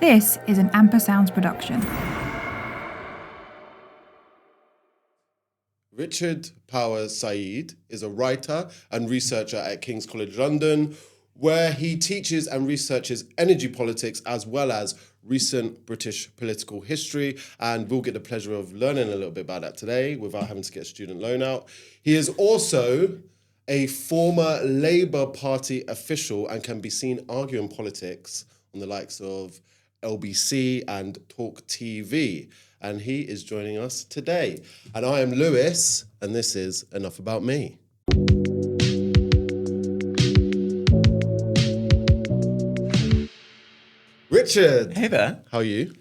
This is an Amper Sounds production. Richard Power Sayeed is a writer and researcher at King's College London, where he teaches and researches energy politics as well as recent British political history. And we'll get the pleasure of learning a little bit about that today without having to get a student loan out. He is also a former Labour Party official and can be seen arguing politics on the likes of LBC and Talk TV. And he is joining us today. And I am Lewis, and this is Enough About Me. Richard. Hey there. How are you?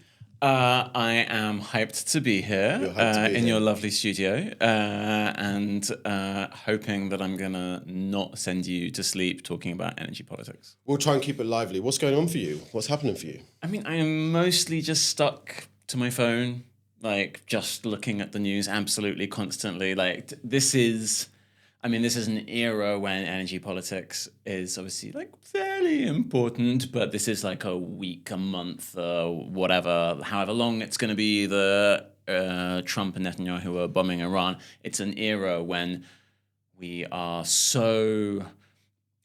I am hyped to be here in your lovely studio and hoping that I'm going to not send you to sleep talking about energy politics. We'll try and keep it lively. What's going on for you? What's happening for you? I mean, I am mostly just stuck to my phone, like just looking at the news absolutely constantly. Like this is an era when energy politics is obviously like fairly important, but this is like a week, a month, whatever, however long it's going to be the Trump and Netanyahu are bombing Iran. It's an era when our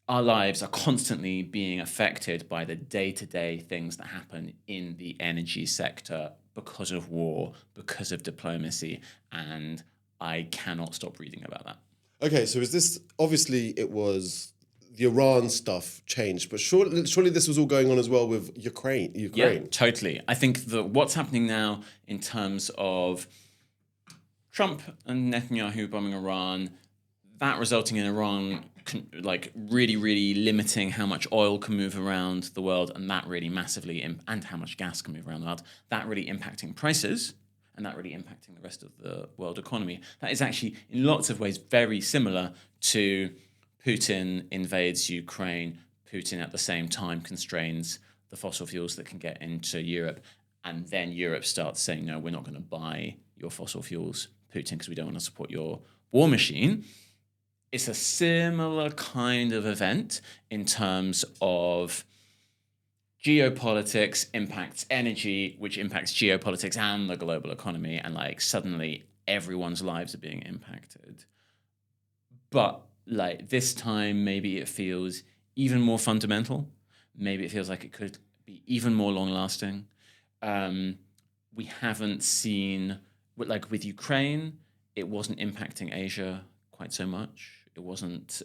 lives are constantly being affected by the day-to-day things that happen in the energy sector because of war, because of diplomacy, and I cannot stop reading about that. Okay, so is this, obviously it was, the Iran stuff changed, but surely this was all going on as well with Ukraine. Yeah, totally. I think that what's happening now in terms of Trump and Netanyahu bombing Iran, that resulting in Iran like really, really limiting how much oil can move around the world, and that really massively, and how much gas can move around the world, that really impacting prices, and that really impacting the rest of the world economy. That is actually, in lots of ways, very similar to Putin invades Ukraine. Putin, at the same time, constrains the fossil fuels that can get into Europe. And then Europe starts saying, no, we're not going to buy your fossil fuels, Putin, because we don't want to support your war machine. It's a similar kind of event in terms of geopolitics impacts energy, which impacts geopolitics and the global economy, and like suddenly everyone's lives are being impacted. But like this time, maybe it feels even more fundamental. Maybe it feels like it could be even more long-lasting. We haven't seen, like with Ukraine, it wasn't impacting Asia quite so much. It wasn't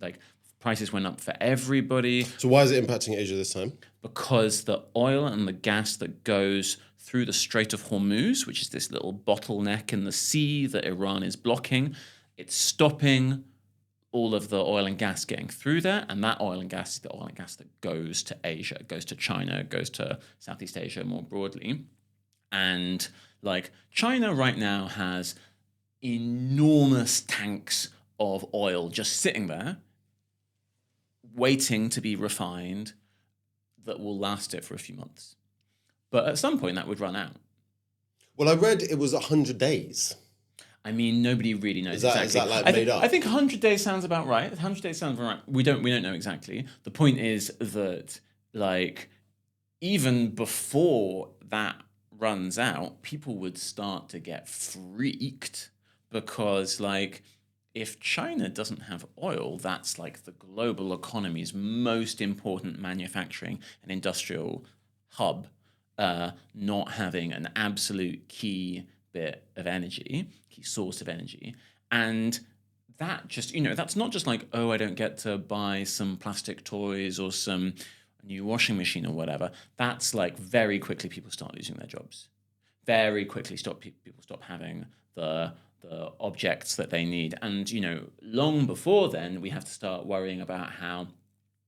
like prices went up for everybody. So why is it impacting Asia this time? Because the oil and the gas that goes through the Strait of Hormuz, which is this little bottleneck in the sea that Iran is blocking, it's stopping all of the oil and gas getting through there. And that oil and gas is the oil and gas that goes to Asia, goes to China, goes to Southeast Asia more broadly. And like China right now has enormous tanks of oil just sitting there, waiting to be refined, that will last it for a few months. But at some point that would run out. Well, I read it was 100 days. I mean, nobody really knows exactly. Is that like made up? I think 100 days sounds about right. 100 days sounds about right. We don't know exactly. The point is that like even before that runs out, people would start to get freaked because like if China doesn't have oil, that's like the global economy's most important manufacturing and industrial hub, not having an absolute key bit of energy, key source of energy. And that just, that's not just like, oh, I don't get to buy some plastic toys or some new washing machine or whatever. That's like very quickly people start losing their jobs. Very quickly people stop having the objects that they need. And, long before then, we have to start worrying about how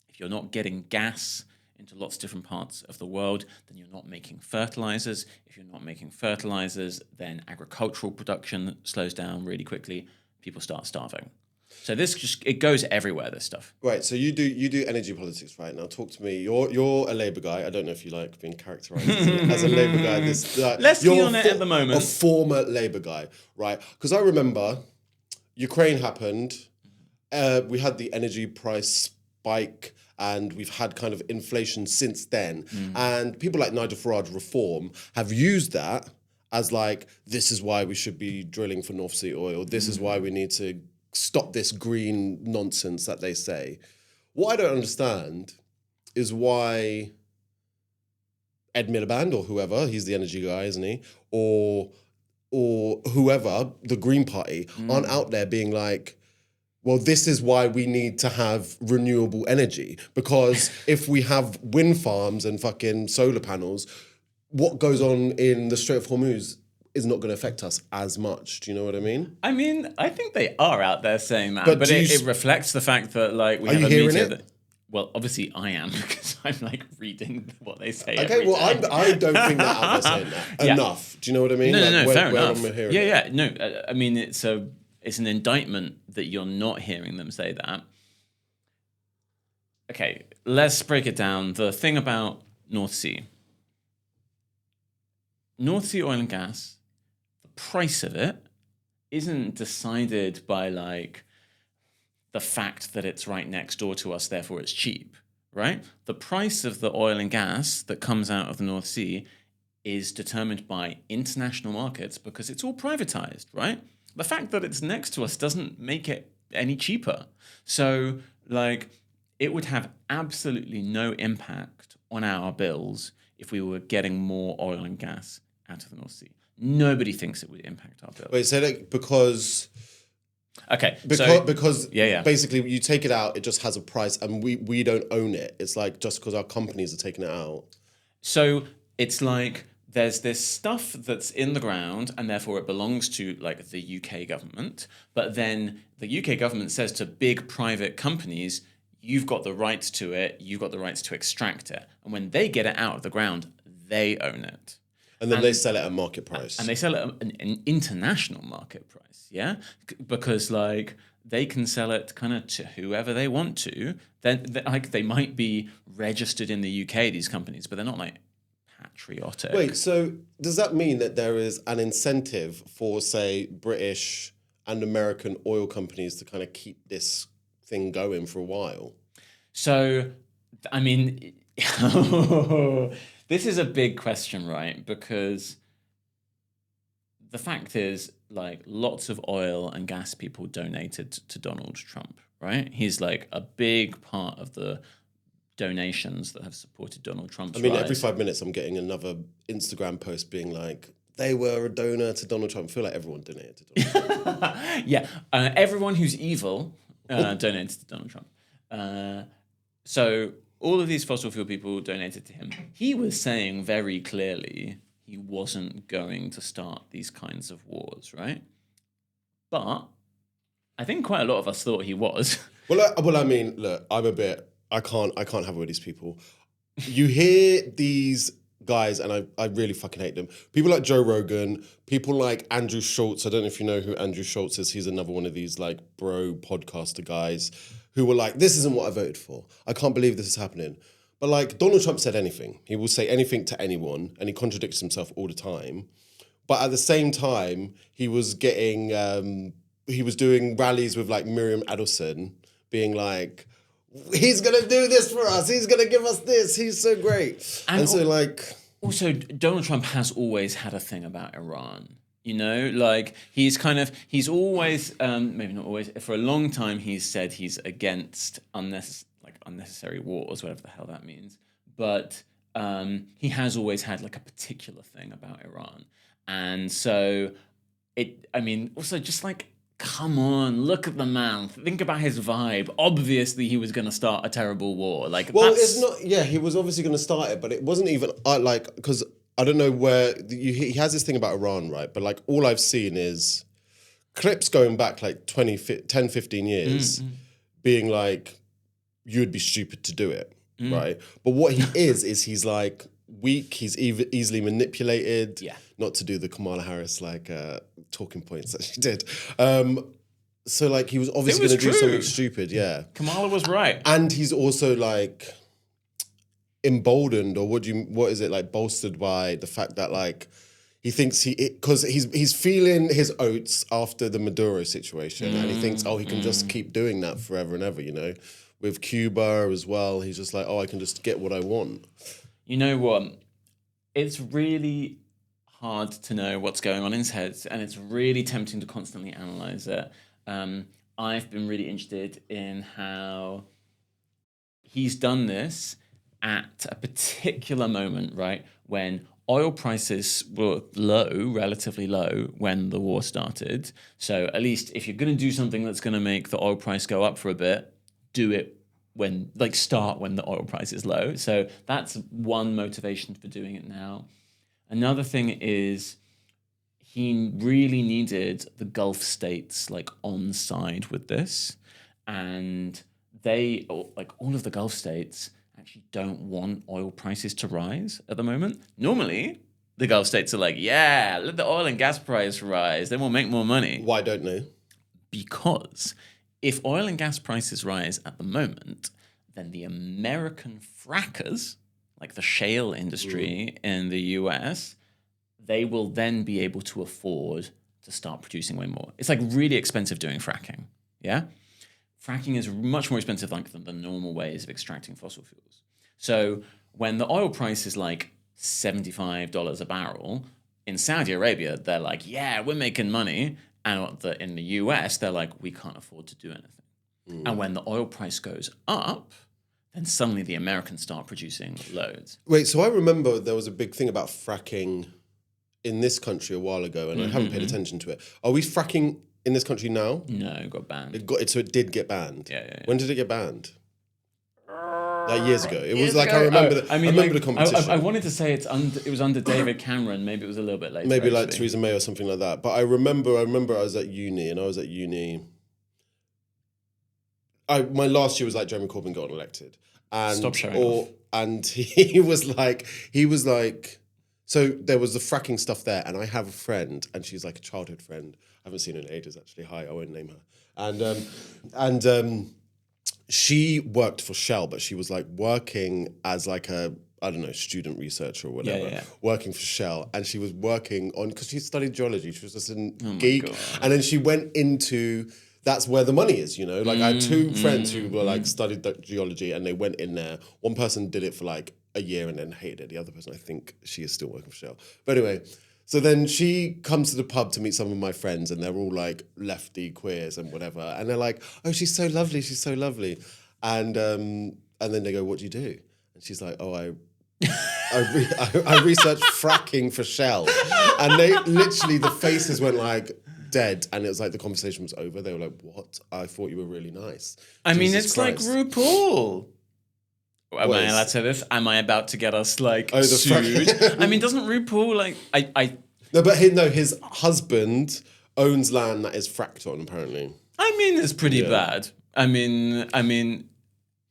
if you're not getting gas into lots of different parts of the world, then you're not making fertilizers. If you're not making fertilizers, then agricultural production slows down really quickly. People start starving. So it goes everywhere, this stuff. Right, so you do energy politics, right? Now talk to me. You're a Labour guy. I don't know if you like being characterised as a Labour guy. Let's be on it at the moment. A former Labour guy, right? Because I remember Ukraine happened. We had the energy price spike and we've had kind of inflation since then. And people like Nigel Farage Reform have used that as like, this is why we should be drilling for North Sea oil. This is why we need to stop this green nonsense that they say. What I don't understand is why Ed Miliband or whoever, he's the energy guy, isn't he? Or whoever, the Green Party, aren't out there being like, well, this is why we need to have renewable energy. Because if we have wind farms and fucking solar panels, what goes on in the Strait of Hormuz is not going to affect us as much. Do you know what I mean? I mean, I think they are out there saying that, but it reflects the fact that like we are have you a hearing media it? that. Well, obviously I am because I'm like reading what they say. Okay, every well, day. I don't think they're out there saying that enough. Do you know what I mean? No, where, fair where enough. am I hearing Yeah, it? yeah. No, I mean it's an indictment that you're not hearing them say that. Okay, let's break it down. The thing about North Sea oil and gas, the price of it isn't decided by like the fact that it's right next door to us, therefore it's cheap, right? The price of the oil and gas that comes out of the North Sea is determined by international markets because it's all privatized, right? The fact that it's next to us doesn't make it any cheaper. So, like, it would have absolutely no impact on our bills if we were getting more oil and gas out of the North Sea. Nobody thinks it would impact our bills. Wait, say that because yeah. basically you take it out, it just has a price and we don't own it. It's like just because our companies are taking it out. So it's like there's this stuff that's in the ground and therefore it belongs to like the UK government. But then the UK government says to big private companies, you've got the rights to it, you've got the rights to extract it. And when they get it out of the ground, they own it. And then they sell it at market price. And they sell it at an international market price, yeah? Because like they can sell it kind of to whoever they want to. Then like they might be registered in the UK, these companies, but they're not like patriotic. Wait, so does that mean that there is an incentive for, say, British and American oil companies to kind of keep this thing going for a while? So, I mean, this is a big question, right? Because the fact is, like, lots of oil and gas people donated to Donald Trump, right? He's like a big part of the donations that have supported Donald Trump's rise. Every 5 minutes I'm getting another Instagram post being like, they were a donor to Donald Trump. I feel like everyone donated to Donald Trump. Yeah, everyone who's evil donated to Donald Trump. So all of these fossil fuel people donated to him. He was saying very clearly he wasn't going to start these kinds of wars, right? But I think quite a lot of us thought he was. Well, I mean, look, I can't have it with these people. You hear these guys, and I really fucking hate them. People like Joe Rogan, people like Andrew Schultz. I don't know if you know who Andrew Schultz is. He's another one of these like bro podcaster guys who were like, this isn't what I voted for. I can't believe this is happening. But like Donald Trump said anything. He will say anything to anyone and he contradicts himself all the time. But at the same time, he was getting, he was doing rallies with like Miriam Adelson being like, he's going to do this for us. He's going to give us this. He's so great. And so like... Also, Donald Trump has always had a thing about Iran. You know, like he's always, maybe not always, for a long time he's said he's against unnecessary wars, whatever the hell that means. But he has always had like a particular thing about Iran. And so also just like, come on, look at the man. Think about his vibe. Obviously, he was going to start a terrible war. It's not. Yeah, he was obviously going to start it, but it wasn't even because I don't know where he has this thing about Iran, right? But like all I've seen is clips going back like 10, 15 years, being like, you'd be stupid to do it, right? But what he is he's like weak. He's easily manipulated. Yeah. Not to do the Kamala Harris like talking points that she did. So like he was obviously going to do something stupid. Yeah. Kamala was right. And he's also like emboldened, or what is it, like bolstered by the fact that like he thinks because he's feeling his oats after the Maduro situation, and he thinks he can just keep doing that forever and ever, you know, with Cuba as well. He's just like, oh, I can just get what I want. You know what? It's really hard to know what's going on in his head, and it's really tempting to constantly analyze it. I've been really interested in how he's done this at a particular moment, right, when oil prices were low, relatively low, when the war started. So at least if you're going to do something that's going to make the oil price go up for a bit, do it when, like, start when the oil price is low. So that's one motivation for doing it now. Another thing is he really needed the Gulf states, like, on side with this. And they, like, all of the Gulf states actually don't want oil prices to rise at the moment. Normally, the Gulf states are like, yeah, let the oil and gas price rise, then we'll make more money. Why don't they? Because if oil and gas prices rise at the moment, then the American frackers, like the shale industry in the US, they will then be able to afford to start producing way more. It's like really expensive doing fracking, yeah? Fracking is much more expensive than the normal ways of extracting fossil fuels. So when the oil price is like $75 a barrel, in Saudi Arabia, they're like, yeah, we're making money. And in the US, they're like, we can't afford to do anything. And when the oil price goes up, then suddenly the Americans start producing loads. Wait, so I remember there was a big thing about fracking in this country a while ago, and I haven't paid attention to it. Are we fracking in this country now? No, it got banned. So it did get banned. Yeah. When did it get banned? Like years ago. It was like I remember the competition. I wanted to say it was under David Cameron. Maybe it was a little bit later. Maybe like Theresa May or something like that. But I remember I was at uni, and I was at uni. My last year was like Jeremy Corbyn got elected, and Stop showing off. And he was like. So there was the fracking stuff there, and I have a friend, and she's like a childhood friend. I haven't seen her in ages, actually. Hi, I won't name her. And she worked for Shell, but she was like working as like a, I don't know, student researcher or whatever, working for Shell. And she was working on, because she studied geology, she was just a geek. And then she went into, that's where the money is, you know? Like I had two friends who were like studied geology, and they went in there. One person did it for like a year and then hated it. The other person, I think she is still working for Shell. But anyway, so then she comes to the pub to meet some of my friends, and they're all like lefty queers and whatever. And they're like, oh, she's so lovely. She's so lovely. And then they go, what do you do? And she's like, oh, I researched fracking for Shell. And they literally, the faces went like dead. And it was like the conversation was over. They were like, what? I thought you were really nice. I mean, it's Christ. Like RuPaul. Am I allowed to say this? Am I about to get us like sued? I mean, doesn't RuPaul like I? No, but his husband owns land that is fracked on. Apparently, I mean, it's pretty bad. I mean,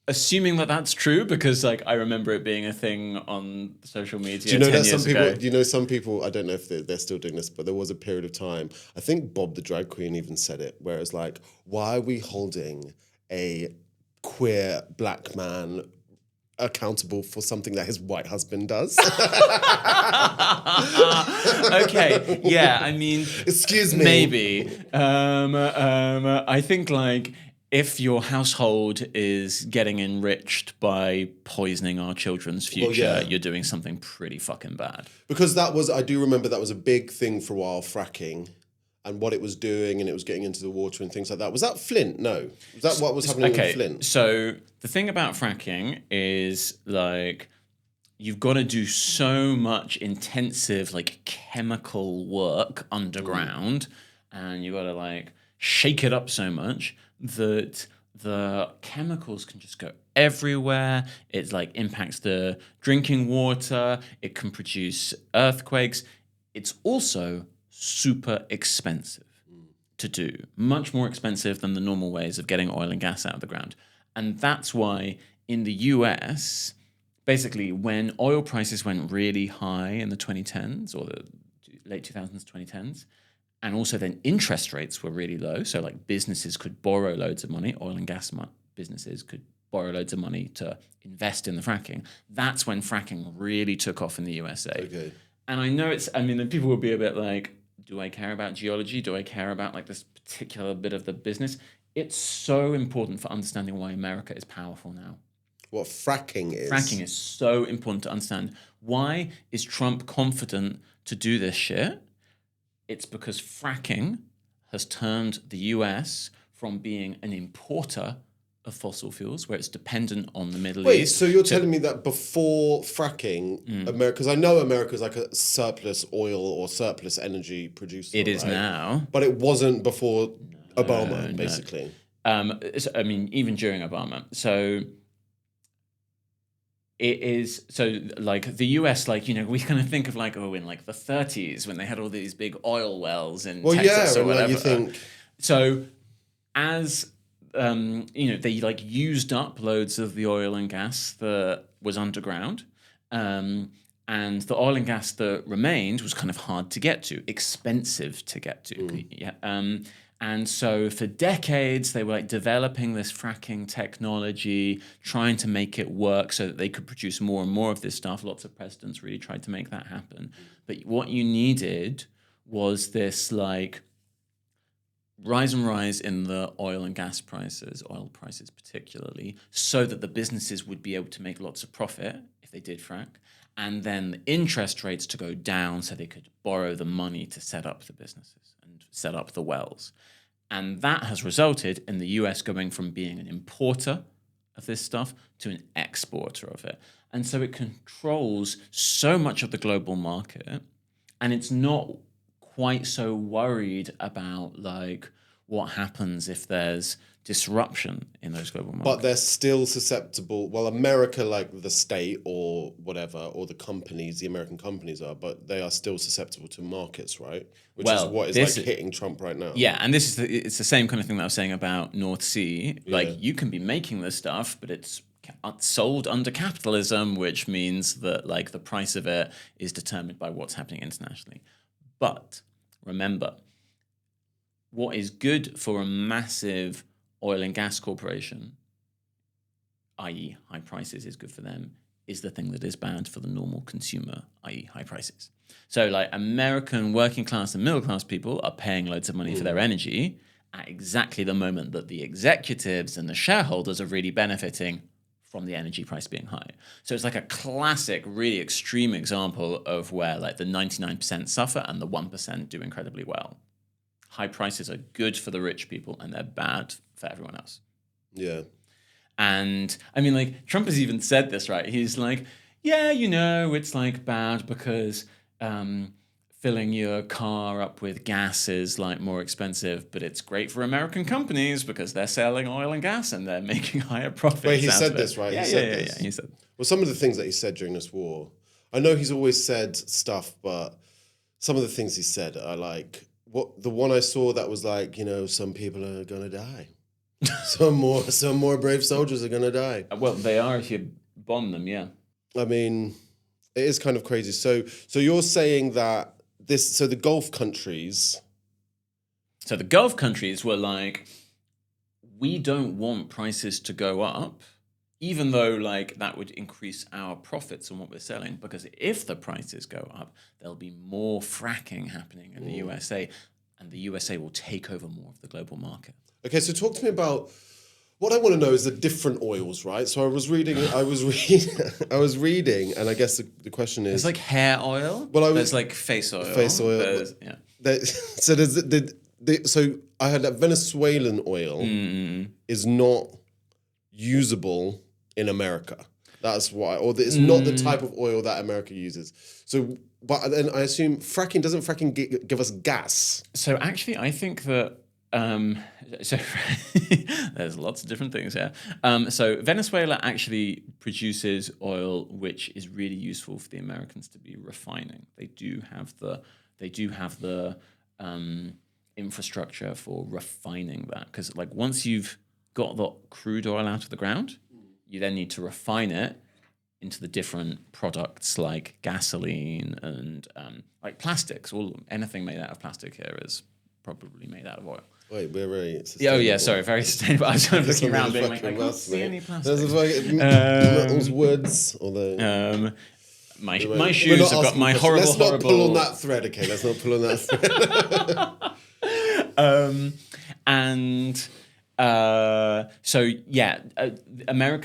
assuming that that's true, because like I remember it being a thing on social media. Do you know 10 that some people? Ago. Do you know some people? I don't know if they're still doing this, but there was a period of time. I think Bob the drag queen even said it, where it's like, why are we holding a queer black man accountable for something that his white husband does? Okay, yeah, I mean, excuse me, maybe. I think like if your household is getting enriched by poisoning our children's future, you're doing something pretty fucking bad. Because I do remember that was a big thing for a while, fracking. And what it was doing, and it was getting into the water and things like that. Was that Flint? No. Was that what was happening with Flint? So the thing about fracking is like you've got to do so much intensive like chemical work underground, and you've got to like shake it up so much that the chemicals can just go everywhere. It like impacts the drinking water. It can produce earthquakes. It's also super expensive to do, much more expensive than the normal ways of getting oil and gas out of the ground. And that's why in the US, basically when oil prices went really high in the 2010s or the late 2000s, 2010s, and also then interest rates were really low, so like businesses could borrow loads of money, oil and gas businesses could borrow loads of money to invest in the fracking. That's when fracking really took off in the USA. Okay. And I know people will be a bit like, do I care about geology? Do I care about like this particular bit of the business? It's so important for understanding why America is powerful now. What fracking is. Fracking is so important to understand. Why is Trump confident to do this shit? It's because fracking has turned the US from being an importer of fossil fuels, where it's dependent on the Middle Wait, East. so you're telling me that before fracking, America, because I know America's like a surplus oil or surplus energy producer. It is right? now. But it wasn't before Obama, basically. I mean, even during Obama. So it is, so like the US, like, you know, we kind of think of like, in like the 30s when they had all these big oil wells in Texas or whatever. Like you think. So as, you know, they like used up loads of the oil and gas that was underground. And the oil and gas that remained was kind of hard to get to, expensive to get to. Yeah. And so for decades, they were like developing this fracking technology, trying to make it work so that they could produce more and more of this stuff. Lots of presidents really tried to make that happen. But what you needed was this like rise in the oil and gas prices, oil prices particularly, so that the businesses would be able to make lots of profit if they did frack. And then the interest rates to go down so they could borrow the money to set up the businesses and set up the wells. And that has resulted in the US going from being an importer of this stuff to an exporter of it. And so it controls so much of the global market, and it's not quite so worried about like what happens if there's disruption in those global markets. But they're still susceptible. Well, America, like the state or whatever, or the companies, the American companies are, but they are still susceptible to markets, right? Which is what is like hitting Trump right now. Yeah, and this is it's the same kind of thing that I was saying about North Sea. Like you can be making this stuff, but it's sold under capitalism, which means that like the price of it is determined by what's happening internationally. But remember, what is good for a massive oil and gas corporation, i.e. high prices is good for them, is the thing that is bad for the normal consumer, i.e. high prices. So like American working class and middle class people are paying loads of money for their energy at exactly the moment that the executives and the shareholders are really benefiting from the energy price being high. So it's like a classic, really extreme example of where like the 99% suffer and the 1% do incredibly well. High prices are good for the rich people and they're bad for everyone else. Yeah. And I mean, like, Trump has even said this, right? He's like, yeah, you know, it's like bad because filling your car up with gas is like more expensive, but it's great for American companies because they're selling oil and gas and they're making higher profits. Wait, he said this, right? Yeah, he said this. He said. Well, some of the things that he said during this war, I know he's always said stuff, but some of the things he said are like, the one I saw that was like, you know, some people are gonna die. some more brave soldiers are gonna die. Well, they are if you bomb them, yeah. I mean, it is kind of crazy. So you're saying that the Gulf countries. So the Gulf countries were like, we don't want prices to go up, even though like that would increase our profits on what we're selling, because if the prices go up, there'll be more fracking happening in the USA, and the USA will take over more of the global market. Okay, so talk to me about what I want to know is the different oils, right? So I was reading, and I guess the question is, There's like hair oil. Well, there's like face oil. Yeah. So I heard that Venezuelan oil is not usable in America. That's why, or it's not the type of oil that America uses. So, but then I assume doesn't fracking give us gas? So actually, I think that there's lots of different things here. So Venezuela actually produces oil, which is really useful for the Americans to be refining. They do have the infrastructure for refining that, because like once you've got the crude oil out of the ground, you then need to refine it into the different products like gasoline and like plastics. Anything made out of plastic here is probably made out of oil. Wait, we're very sustainable. Oh yeah, sorry, very sustainable. I was kind of looking around being like, I can't see any plastic. There's metals, woods, although... my shoes have got my horrible... Let's not pull on that thread, okay? Let's not pull on that thread. America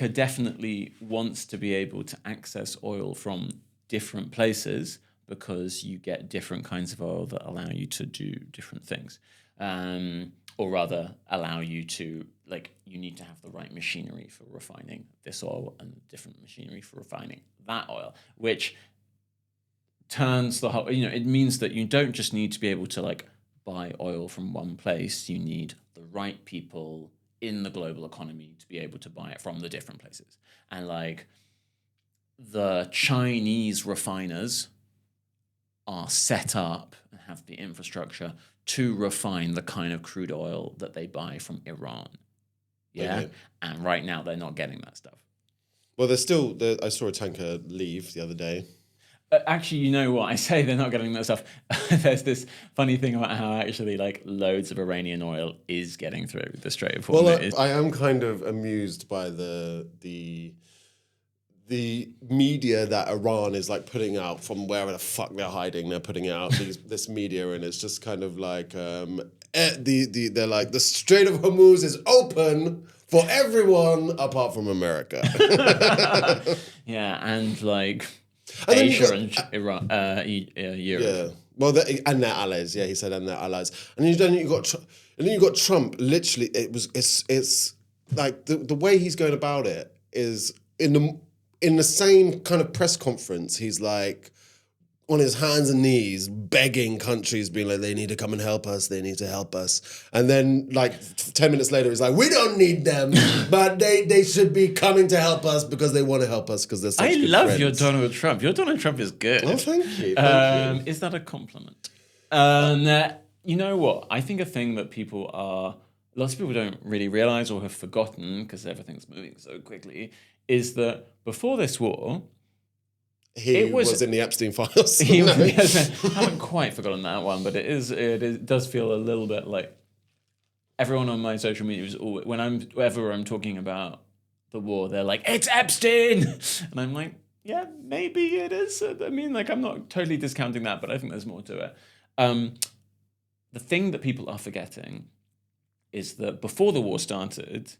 definitely wants to be able to access oil from different places because you get different kinds of oil that allow you to do different things, or rather allow you to, like, you need to have the right machinery for refining this oil and different machinery for refining that oil, which turns the whole, it means that you don't just need to be able to like buy oil from one place, you need the right people in the global economy to be able to buy it from the different places. And like the Chinese refiners are set up and have the infrastructure to refine the kind of crude oil that they buy from Iran. Yeah. Okay. And right now they're not getting that stuff. Well, I saw a tanker leave the other day. Actually, you know what? I say they're not getting that stuff. There's this funny thing about how actually like loads of Iranian oil is getting through the Strait of Hormuz. Well, I am kind of amused by the media that Iran is like putting out from wherever the fuck they're hiding. They're putting out this media, and it's just kind of like they're like, the Strait of Hormuz is open for everyone apart from America. Yeah, and like And Asia and Iran, Europe. Yeah, well, and their allies. Yeah, he said, and their allies. And then you got Trump. Literally, it's like the way he's going about it is in the same kind of press conference. He's like on his hands and knees begging countries, being like, they need to come and help us. They need to help us. And then like 10 minutes later, he's like, we don't need them, but they should be coming to help us because they want to help us because they're such good love friends. your Donald Trump. Your Donald Trump is good. Oh, thank you. Thank you. Is that a compliment? You know what? I think a thing that lots of people don't really realize or have forgotten because everything's moving so quickly is that before this war, He was in the Epstein files. I haven't quite forgotten that one, but it does feel a little bit like everyone on my social media is always, whenever I'm talking about the war, they're like, it's Epstein, and I'm like, yeah, maybe it is. I mean, like, I'm not totally discounting that, but I think there's more to it. The thing that people are forgetting is that before the war started,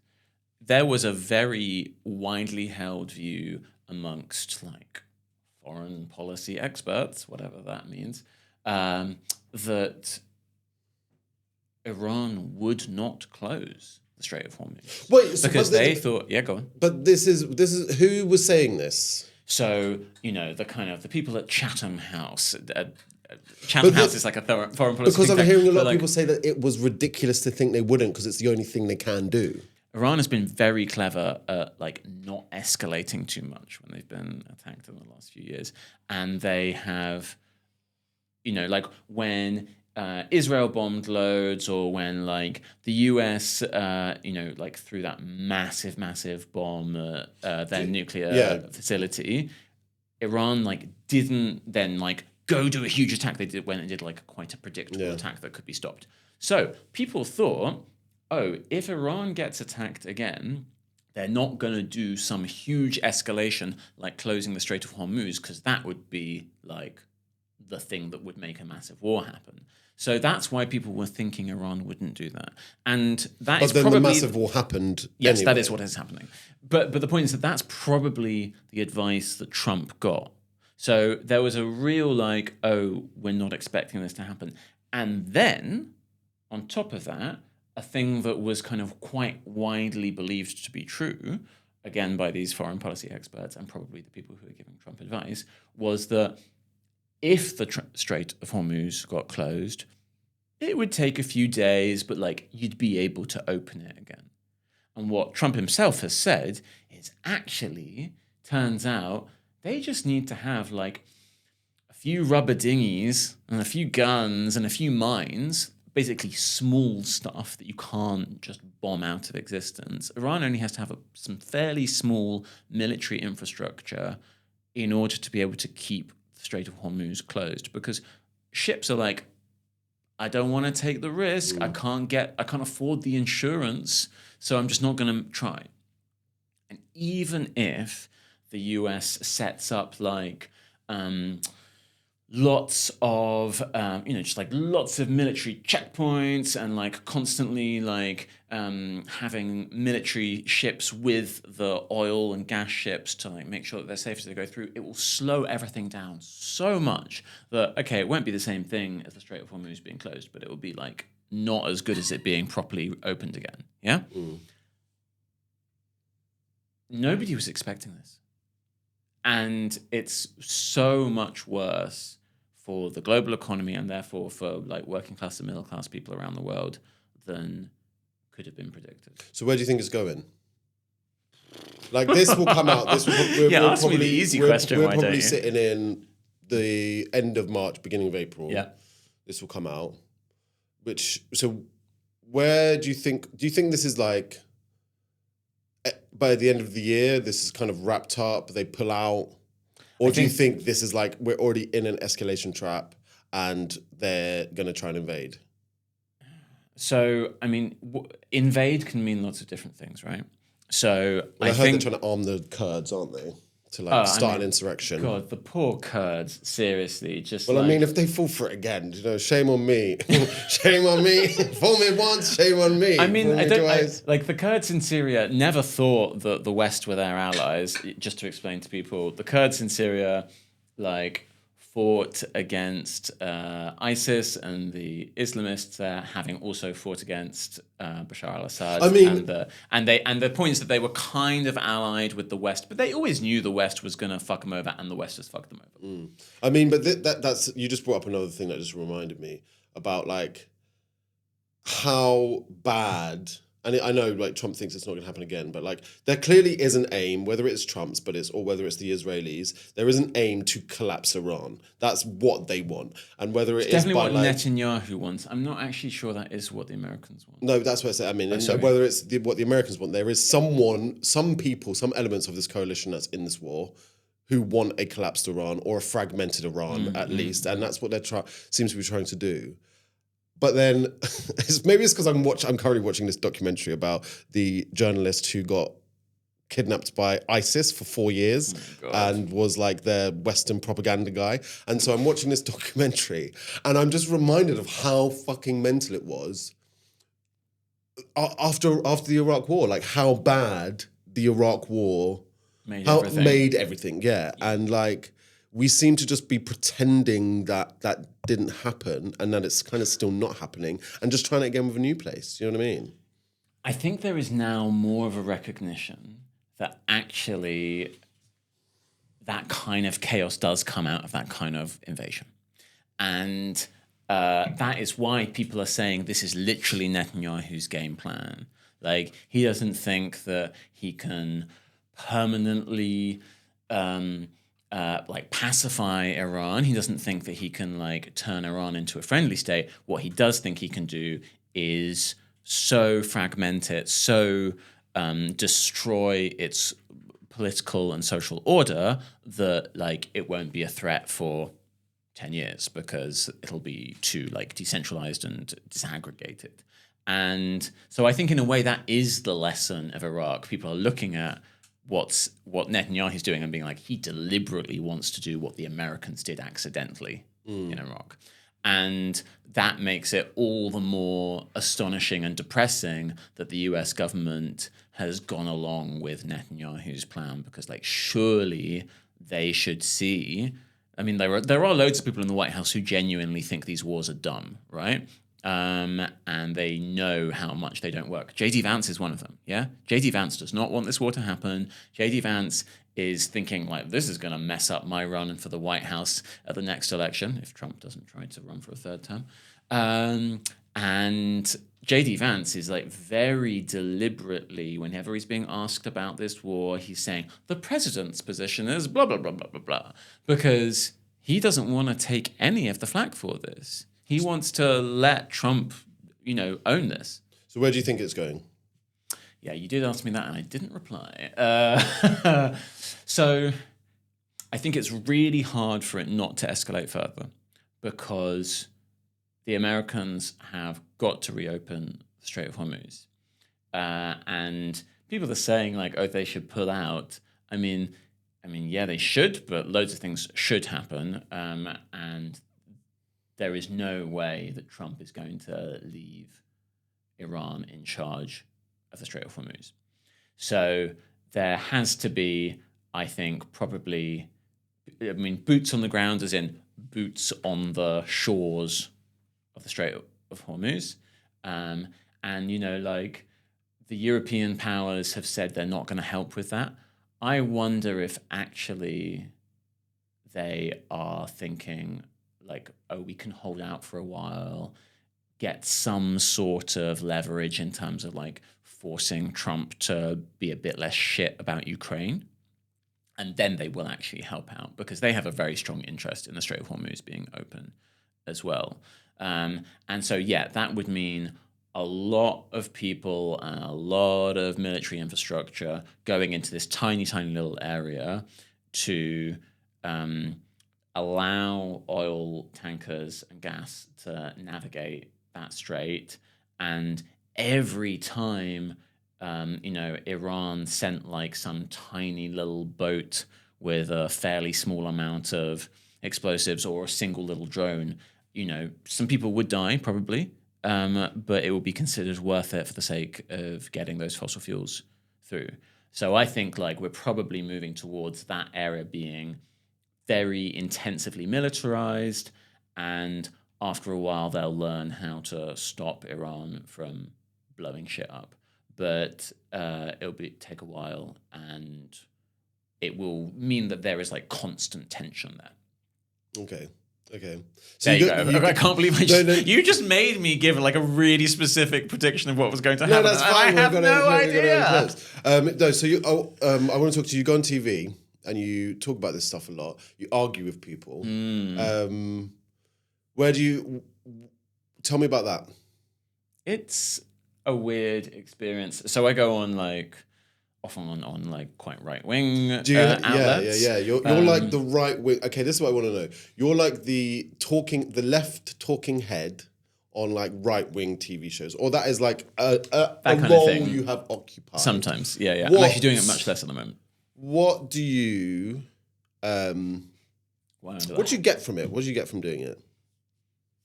there was a very widely held view amongst like foreign policy experts, whatever that means, that Iran would not close the Strait of Hormuz. Wait, because they thought, yeah, go on. But this is who was saying this? So, the people at Chatham House. Chatham House is like a foreign policy. Because I'm hearing a lot of people say that it was ridiculous to think they wouldn't because it's the only thing they can do. Iran has been very clever at like not escalating too much when they've been attacked in the last few years, and they have, like when Israel bombed loads, or when like the US, like threw that massive bomb at their nuclear facility, Iran like didn't then like go do a huge attack. They did like quite a predictable attack that could be stopped. So people thought, oh, if Iran gets attacked again, they're not going to do some huge escalation like closing the Strait of Hormuz, because that would be like the thing that would make a massive war happen. So that's why people were thinking Iran wouldn't do that. And that is probably... But then the massive war happened Yes, anyway. that is what is happening. But the point is that that's probably the advice that Trump got. So there was a real like, oh, we're not expecting this to happen. And then, on top of that, a thing that was kind of quite widely believed to be true, again by these foreign policy experts and probably the people who are giving Trump advice, was that if the Strait of Hormuz got closed, it would take a few days, but like you'd be able to open it again. And what Trump himself has said is actually, turns out, they just need to have like a few rubber dinghies and a few guns and a few mines, basically small stuff that you can't just bomb out of existence. Iran only has to have some fairly small military infrastructure in order to be able to keep the Strait of Hormuz closed, because ships are like, I don't want to take the risk. I can't afford the insurance, so I'm just not going to try. And even if the US sets up like lots of just like lots of military checkpoints and like constantly like having military ships with the oil and gas ships to like make sure that they're safe as they go through, it will slow everything down so much that okay, it won't be the same thing as the Strait of Hormuz being closed, but it will be like not as good as it being properly opened again. Yeah. Nobody was expecting this. And it's so much worse for the global economy and therefore for like working class and middle class people around the world than could have been predicted. So where do you think it's going? Like this will come out. Ask me the easy question. We're probably sitting in the end of March, beginning of April. Yeah, this will come out. So where do you think this is like? By the end of the year, this is kind of wrapped up, they pull out? Or do you think this is like, we're already in an escalation trap and they're going to try and invade? So, I mean, invade can mean lots of different things, right? So I heard they're trying to arm the Kurds, aren't they? To like start an insurrection. God, the poor Kurds, seriously. Well, I mean, if they fall for it again, shame on me. Shame on me. Fool me once, shame on me. I mean, like the Kurds in Syria never thought that the West were their allies. Just to explain to people, the Kurds in Syria, like, fought against ISIS and the Islamists there, having also fought against Bashar al-Assad. I mean, and the point is that they were kind of allied with the West, but they always knew the West was going to fuck them over, and the West just fucked them over. I mean, but that's you just brought up another thing that just reminded me about like how bad. And I know, like, Trump thinks it's not going to happen again, but like, there clearly is an aim, whether it's Trump's, or whether it's the Israelis, there is an aim to collapse Iran. That's what they want, and whether it's definitely what Netanyahu wants. I'm not actually sure that is what the Americans want. No, that's what I said. I mean, whether it's what the Americans want, there is some people, some elements of this coalition that's in this war who want a collapsed Iran or a fragmented Iran at least, and that's what they seems to be trying to do. But then, maybe it's because I'm currently watching this documentary about the journalist who got kidnapped by ISIS for 4 years and was like their Western propaganda guy. And so I'm watching this documentary and I'm just reminded of how fucking mental it was after the Iraq War, like how bad the Iraq War made everything. Yeah. And like, we seem to just be pretending that didn't happen and that it's kind of still not happening and just trying it again with a new place. You know what I mean? I think there is now more of a recognition that actually that kind of chaos does come out of that kind of invasion. And that is why people are saying this is literally Netanyahu's game plan. Like, he doesn't think that he can permanently like pacify Iran. He doesn't think that he can like turn Iran into a friendly state. What he does think he can do is so fragment it, so destroy its political and social order that like it won't be a threat for 10 years because it'll be too like decentralized and disaggregated. And so I think in a way that is the lesson of Iraq. People are looking at what Netanyahu's doing and being like, he deliberately wants to do what the Americans did accidentally in Iraq. And that makes it all the more astonishing and depressing that the US government has gone along with Netanyahu's plan, because like surely they should see, I mean, there are loads of people in the White House who genuinely think these wars are dumb, right? And they know how much they don't work. J.D. Vance is one of them, yeah? J.D. Vance does not want this war to happen. J.D. Vance is thinking, like, this is going to mess up my run for the White House at the next election, if Trump doesn't try to run for a third term. And J.D. Vance is, like, very deliberately, whenever he's being asked about this war, he's saying, the president's position is blah, blah, blah, blah, blah, blah. Because he doesn't want to take any of the flak for this. He wants to let Trump, own this. So where do you think it's going? Yeah, you did ask me that, and I didn't reply. So I think it's really hard for it not to escalate further, because the Americans have got to reopen the Strait of Hormuz. And people are saying, like, oh, they should pull out. I mean, I mean, yeah, they should, but loads of things should happen. And there is no way that Trump is going to leave Iran in charge of the Strait of Hormuz. So there has to be, I think, probably, I mean, boots on the ground, as in boots on the shores of the Strait of Hormuz. And, like the European powers have said they're not going to help with that. I wonder if actually they are thinking like, oh, we can hold out for a while, get some sort of leverage in terms of like forcing Trump to be a bit less shit about Ukraine. And then they will actually help out because they have a very strong interest in the Strait of Hormuz being open as well. And so, yeah, that would mean a lot of people and a lot of military infrastructure going into this tiny, tiny little area to allow oil tankers and gas to navigate that strait. And every time, Iran sent like some tiny little boat with a fairly small amount of explosives or a single little drone, some people would die probably, but it would be considered worth it for the sake of getting those fossil fuels through. So I think like we're probably moving towards that area being very intensively militarized, and after a while they'll learn how to stop Iran from blowing shit up. But it'll take a while, and it will mean that there is like constant tension there. Okay. So there you go. I can't believe you just made me give like a really specific prediction of what was going to happen. No, that's fine. I have no idea. I want to talk to you. You go on TV and you talk about this stuff a lot. You argue with people. Where do you tell me about that? It's a weird experience. So I go on like often on like quite right wing outlets. Yeah. You're like the right wing. Okay, this is what I want to know. You're like the left talking head on like right wing TV shows, or that is like a role you have occupied. Sometimes, yeah. I'm actually doing it much less at the moment. What do you? What do you get from it? What do you get from doing it?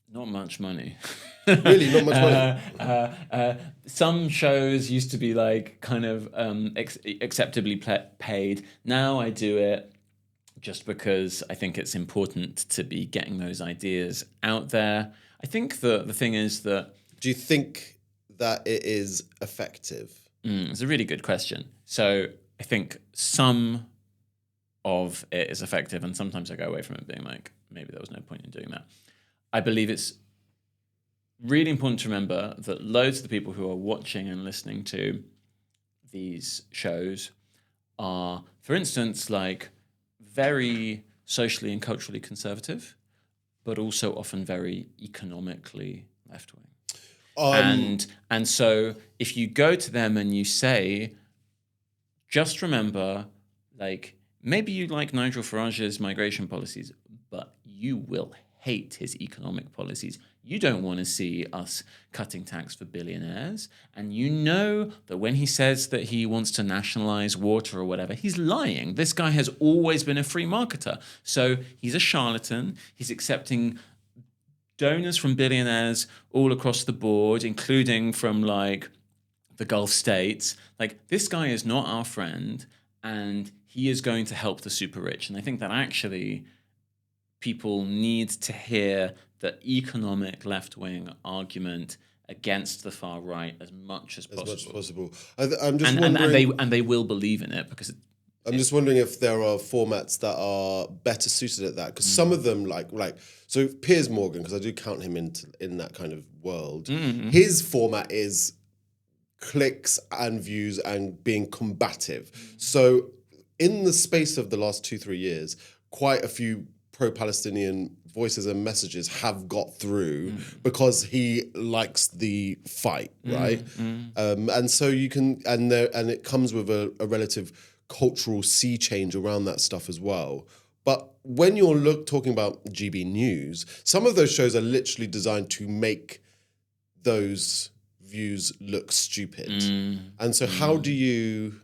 Not much money. Really, not much money. Some shows used to be like kind of acceptably paid. Now I do it just because I think it's important to be getting those ideas out there. I think the thing is that... Do you think that it is effective? It's a really good question. So I think some of it is effective, and sometimes I go away from it being like, maybe there was no point in doing that. I believe it's really important to remember that loads of the people who are watching and listening to these shows are, for instance, like very socially and culturally conservative, but also often very economically left-wing. And so if you go to them and you say, just remember, like, maybe you like Nigel Farage's migration policies, but you will hate his economic policies. You don't want to see us cutting tax for billionaires. And you know that when he says that he wants to nationalize water or whatever, he's lying. This guy has always been a free marketer. So he's a charlatan. He's accepting donors from billionaires all across the board, including from like the Gulf states. Like, this guy is not our friend, and he is going to help the super rich. And I think that actually people need to hear the economic left-wing argument against the far right as much as possible. I'm just wondering, and they will believe in it because I'm just wondering if there are formats that are better suited at that, because some of them like so Piers Morgan, because I do count him in that kind of world. His format is clicks and views and being combative. So in the space of the last 2-3 years, quite a few pro-Palestinian voices and messages have got through because he likes the fight, right? And so you can, and it comes with a relative cultural sea change around that stuff as well. But when you're talking about GB News, some of those shows are literally designed to make those views look stupid. And so how do you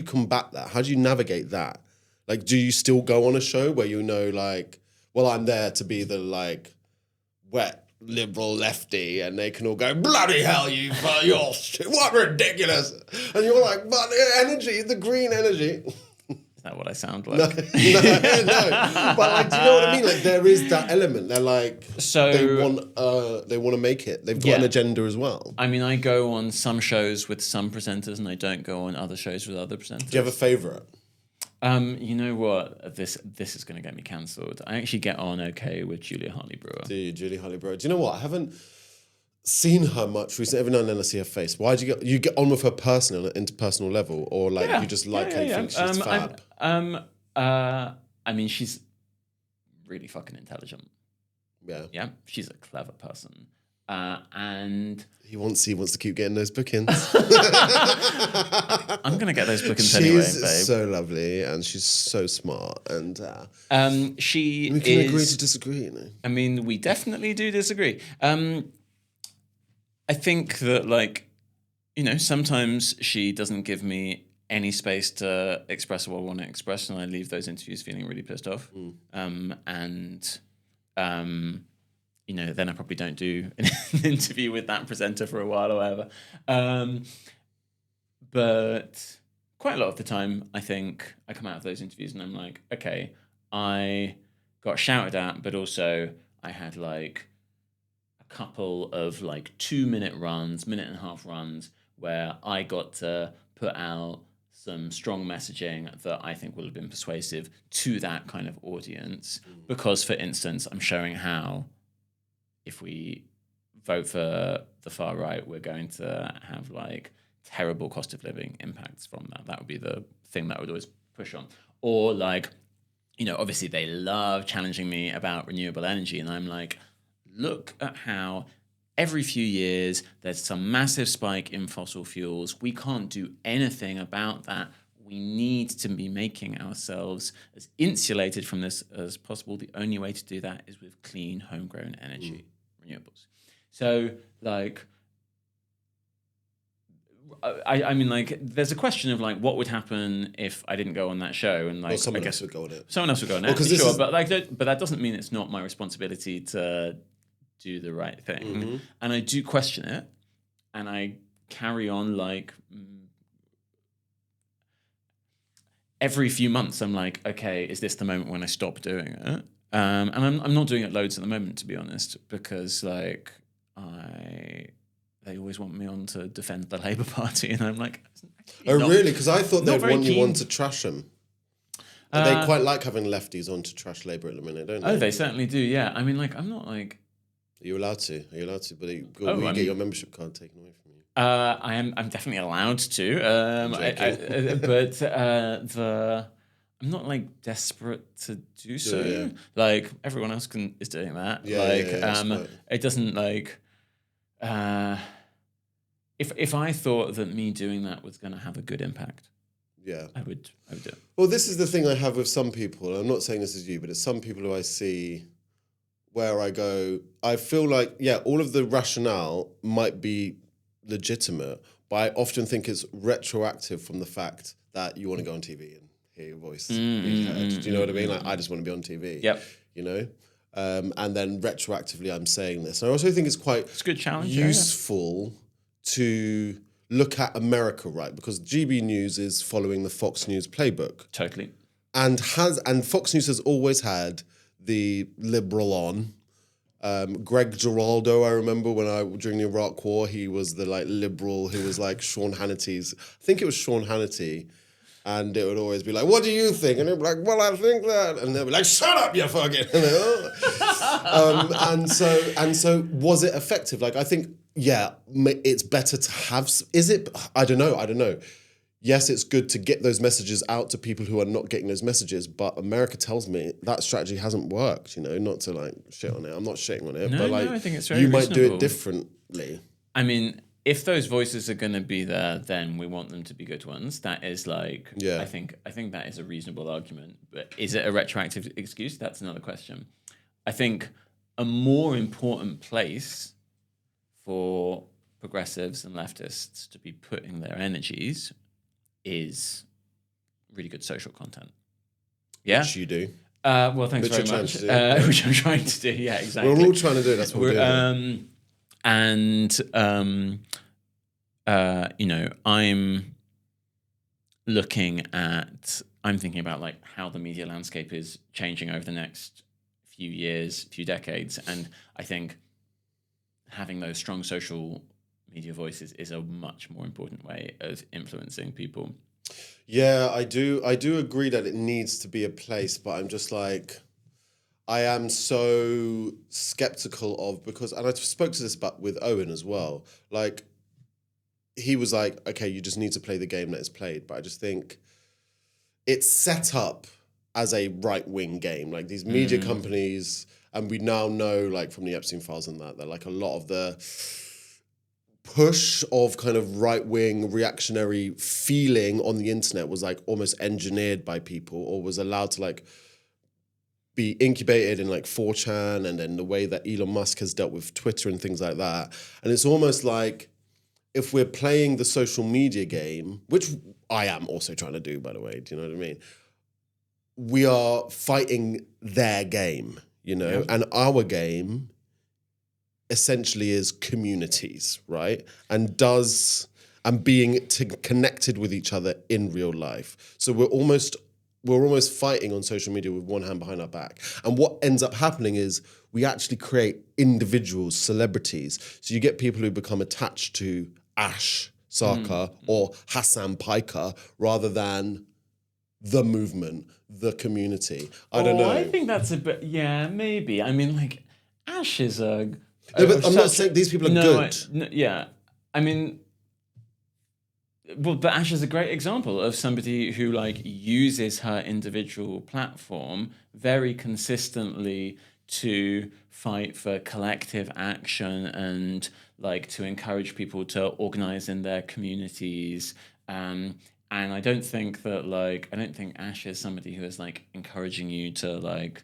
combat that? How do you navigate that? Like, do you still go on a show where you know, like, well, I'm there to be the, like, wet liberal lefty, and they can all go, bloody hell, you're shit, what ridiculous. And you're like, but the energy, the green energy. Is that what I sound like? No. But, like, do you know what I mean? Like, there is that element. They're like, So they want to make it. They've got an agenda as well. I mean, I go on some shows with some presenters, and I don't go on other shows with other presenters. Do you have a favourite? You know what? This is going to get me cancelled. I actually get on okay with Julia Hartley-Brewer. Julia Hartley-Brewer. Do you know what? I haven't seen her much recently. Every now and then I see her face. Why do you get on with her personally, on an interpersonal level, or like you just like her? You think she's fab? I mean, she's really fucking intelligent. Yeah. Yeah, she's a clever person. And he wants to keep getting those bookings. I'm gonna get those bookings anyway, babe. She's so lovely and she's so smart, and she we can agree to disagree. You know? I mean, we definitely do disagree. I think that, like, you know, sometimes she doesn't give me any space to express what I want to express, and I leave those interviews feeling really pissed off. You know, then I probably don't do an interview with that presenter for a while or whatever. But quite a lot of the time, I think I come out of those interviews and I'm like, okay, I got shouted at, but also I had like a couple of like 2-minute runs, minute and a half runs, where I got to put out some strong messaging that I think will have been persuasive to that kind of audience. Because, for instance, I'm showing how if we vote for the far right, we're going to have like terrible cost of living impacts from that. That would be the thing that I would always push on. Or like, you know, obviously they love challenging me about renewable energy. And I'm like, look at how every few years there's some massive spike in fossil fuels. We can't do anything about that. We need to be making ourselves as insulated from this as possible. The only way to do that is with clean, homegrown energy, renewables. So, like, I mean, like, there's a question of like, what would happen if I didn't go on that show, and like, well, someone else would go on it. Someone else would go on it, sure. But like, but that doesn't mean it's not my responsibility to do the right thing. And I do question it, and I carry on like. Every few months, I'm like, okay, is this the moment when I stop doing it? And I'm not doing it loads at the moment, to be honest, because like they always want me on to defend the Labour Party, and I'm like, really? Because I thought they'd want you on to trash them. They quite like having lefties on to trash Labour at the minute, don't they? Oh, they certainly do. Yeah, I mean, like, I'm not like. Are you allowed to? But you get your membership card taken away from you. I'm definitely allowed to, but I'm not like desperate to do so. Yeah. Like everyone else is doing that. It doesn't like if I thought that me doing that was going to have a good impact, I would do it. Well, this is the thing I have with some people. I'm not saying this is you, but it's some people who I see where I go, I feel like, all of the rationale might be legitimate, but I often think it's retroactive from the fact that you want to go on TV and hear your voice. Do you know what I mean? Like, I just want to be on TV. Yep. You know? And then retroactively I'm saying this. And I also think it's quite a good challenge, useful to look at America, right? Because GB News is following the Fox News playbook. Totally. And Fox News has always had the liberal on. Greg Giraldo, I remember during the Iraq War, he was the like liberal who was like Sean Hannity's. I think it was Sean Hannity, and it would always be like, "What do you think?" And he'd be like, "Well, I think that," and they'd be like, "Shut up, you fucking." And so, was it effective? Like, I think, it's better to have. Is it? I don't know. Yes, it's good to get those messages out to people who are not getting those messages, but America tells me that strategy hasn't worked, you know, not to like shit on it. I'm not shitting on it, but like, I think it's very reasonable. Might do it differently. I mean, if those voices are going to be there, then we want them to be good ones. That is like, I think that is a reasonable argument, but is it a retroactive excuse? That's another question. I think a more important place for progressives and leftists to be putting their energies is really good social content. Yeah. Which you do. Well, thanks Which very you're much. trying to do. Which I'm trying to do. Yeah, exactly. We're all trying to do it. That's what we're doing. I'm thinking about like how the media landscape is changing over the next few years, few decades, and I think having those strong social media voices is a much more important way of influencing people. Yeah, I do agree that it needs to be a place, but I'm just like, I am so skeptical of, because, and I spoke to this with Owen as well, like, he was like, okay, you just need to play the game that is played, but I just think it's set up as a right-wing game. Like, these media companies, and we now know, like, from the Epstein files and that like a lot of the push of kind of right-wing reactionary feeling on the internet was like almost engineered by people, or was allowed to like be incubated in like 4chan, and then the way that Elon Musk has dealt with Twitter and things like that. And it's almost like, if we're playing the social media game, which I am also trying to do, by the way, do you know what I mean? We are fighting their game, you know, and our game essentially is communities, right? And being connected with each other in real life. So we're almost fighting on social media with one hand behind our back. And what ends up happening is we actually create individuals, celebrities. So you get people who become attached to Ash Sarkar or Hassan Piker rather than the movement, the community. I don't know. I think that's a bit, yeah, maybe. I mean, like, Ash is a... No, but I'm not saying these people are good. Yeah. I mean, well, but Ash is a great example of somebody who like uses her individual platform very consistently to fight for collective action and like to encourage people to organize in their communities. And I don't think Ash is somebody who is like encouraging you to like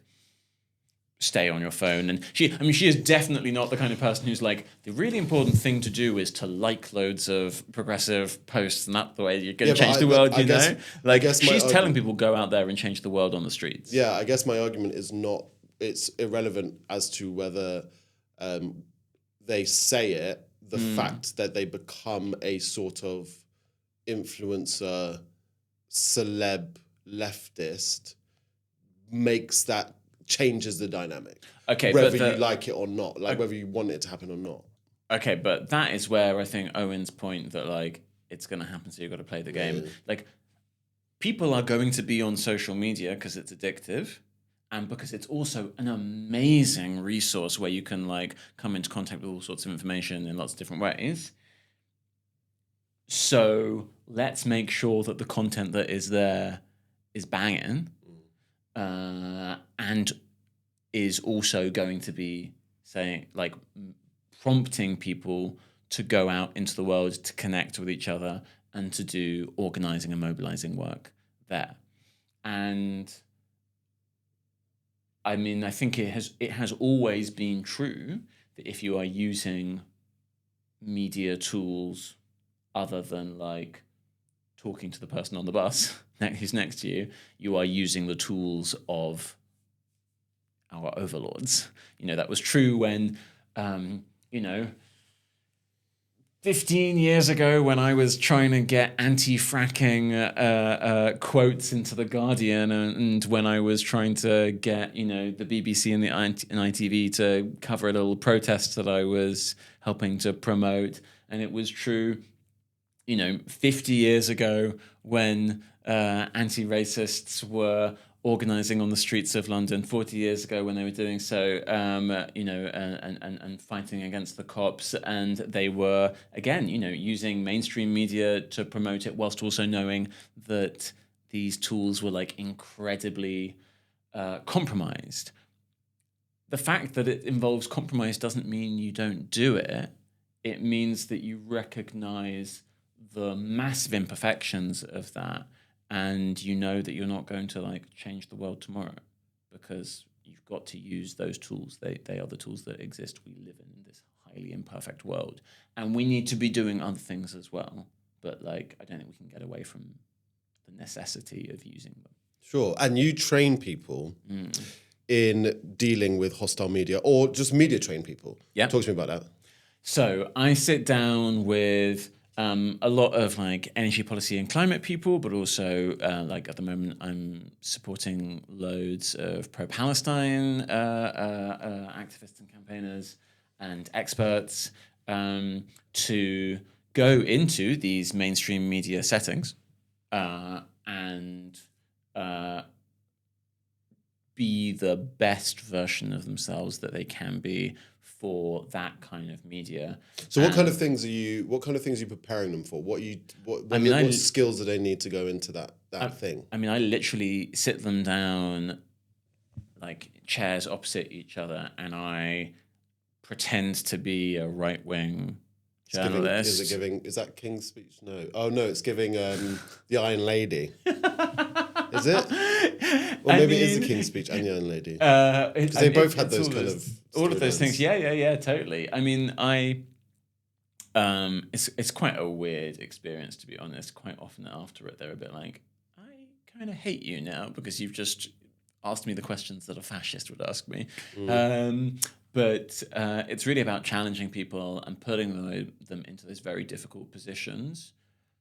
stay on your phone. And she is definitely not the kind of person who's like, the really important thing to do is to like loads of progressive posts, and that's the way you're going to change the world, you know? Like, she's telling people go out there and change the world on the streets. Yeah, I guess my argument is it's irrelevant as to whether they say it, the fact that they become a sort of influencer, celeb, leftist, changes the dynamic. Okay, whether you like it or not, like whether you want it to happen or not. Okay, but that is where I think Owen's point that like it's going to happen, so you've got to play the game. Like, people are going to be on social media because it's addictive, and because it's also an amazing resource where you can like come into contact with all sorts of information in lots of different ways. So let's make sure that the content that is there is banging. And is also going to be saying, like, prompting people to go out into the world to connect with each other and to do organizing and mobilizing work there. And I mean, I think it has always been true that if you are using media tools other than like talking to the person on the bus who's next to you, you are using the tools of our overlords. You know, that was true when, 15 years ago when I was trying to get anti-fracking quotes into The Guardian, and when I was trying to get, the BBC and the ITV to cover a little protest that I was helping to promote. And it was true, 50 years ago when anti-racists were organizing on the streets of London, 40 years ago when they were doing so, and fighting against the cops. And they were, again, using mainstream media to promote it, whilst also knowing that these tools were like incredibly compromised. The fact that it involves compromise doesn't mean you don't do it. It means that you recognize the massive imperfections of that, and you know that you're not going to like change the world tomorrow, because you've got to use those tools. They are the tools that exist. We live in this highly imperfect world, and we need to be doing other things as well. But like, I don't think we can get away from the necessity of using them. Sure. And you train people in dealing with hostile media, or just media train people. Yeah. Talk to me about that. So I sit down with a lot of like energy policy and climate people, but also like at the moment I'm supporting loads of pro-Palestine activists and campaigners and experts to go into these mainstream media settings and be the best version of themselves that they can be for that kind of media. So what kind of things are you preparing them for? What skills do they need to go into that thing? I mean, I literally sit them down like chairs opposite each other and I pretend to be a right-wing journalist. Is that King's Speech? No. Oh no, it's giving the Iron Lady. Is it? Or maybe it is the King's Speech and the Iron Lady. Because they both had those kind of all of those things. Yeah, totally. I mean, it's quite a weird experience, to be honest. Quite often after it, they're a bit like, I kind of hate you now because you've just asked me the questions that a fascist would ask me. But it's really about challenging people and putting them into those very difficult positions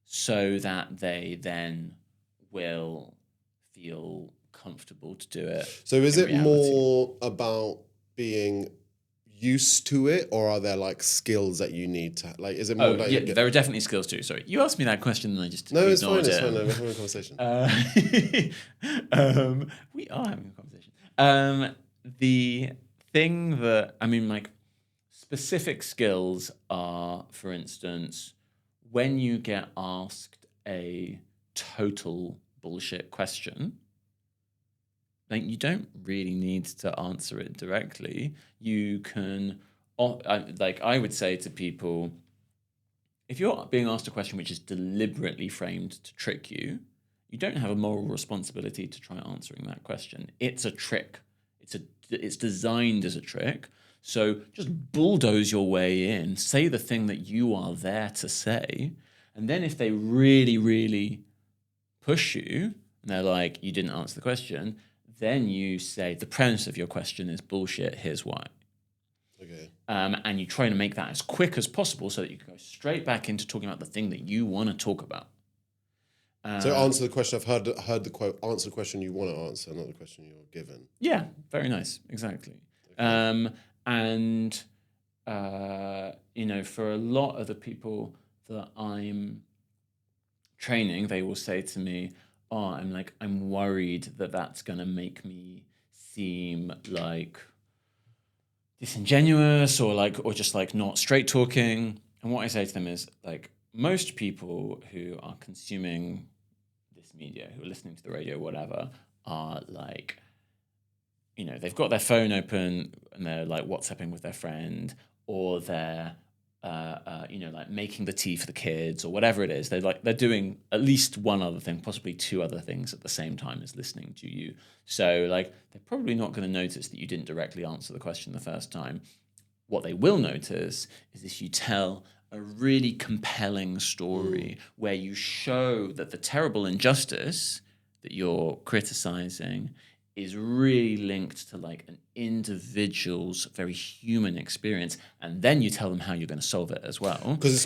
so that they then will feel comfortable to do it. So is it more about being used to it, or are there like skills that you need to like? Is it more like there are definitely skills too. Sorry, you asked me that question and I just no, it's fine. ignored It's it. fine. We're having a conversation. We are having a conversation. The thing that I mean, like specific skills are, for instance, when you get asked a total bullshit question, like you don't really need to answer it directly. You can, I would say to people, if you're being asked a question which is deliberately framed to trick you, you don't have a moral responsibility to try answering that question. It's a trick. It's designed as a trick. So just bulldoze your way in, say the thing that you are there to say, and then if they really, really push you, and they're like, you didn't answer the question, then you say, the premise of your question is bullshit, here's why. Okay. And you try to make that as quick as possible so that you can go straight back into talking about the thing that you want to talk about. So answer the question. I've heard the quote, answer the question you want to answer, not the question you're given. Yeah, very nice. Exactly. Okay. For a lot of the people that I'm training, they will say to me, I'm worried that that's going to make me seem like disingenuous or just like not straight talking. And what I say to them is like, most people who are consuming this media, who are listening to the radio, whatever, are like, they've got their phone open and they're like WhatsApping with their friend, or they're like making the tea for the kids or whatever it is. They're doing at least one other thing, possibly two other things at the same time as listening to you. So like they're probably not going to notice that you didn't directly answer the question the first time. What they will notice is if you tell a really compelling story where you show that the terrible injustice that you're criticizing is really linked to like an individual's very human experience, and then you tell them how you're going to solve it as well. Because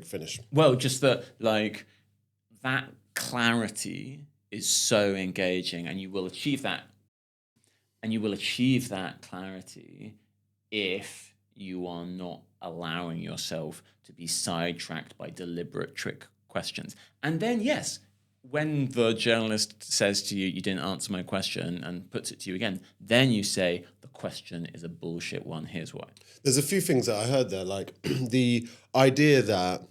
finish. Well, just that like that clarity is so engaging, and you will achieve that. And you will achieve that clarity if you are not allowing yourself to be sidetracked by deliberate trick questions. And then, yes, when the journalist says to you, you didn't answer my question, and puts it to you again, then you say, the question is a bullshit one, here's why. There's a few things that I heard there, like the idea that,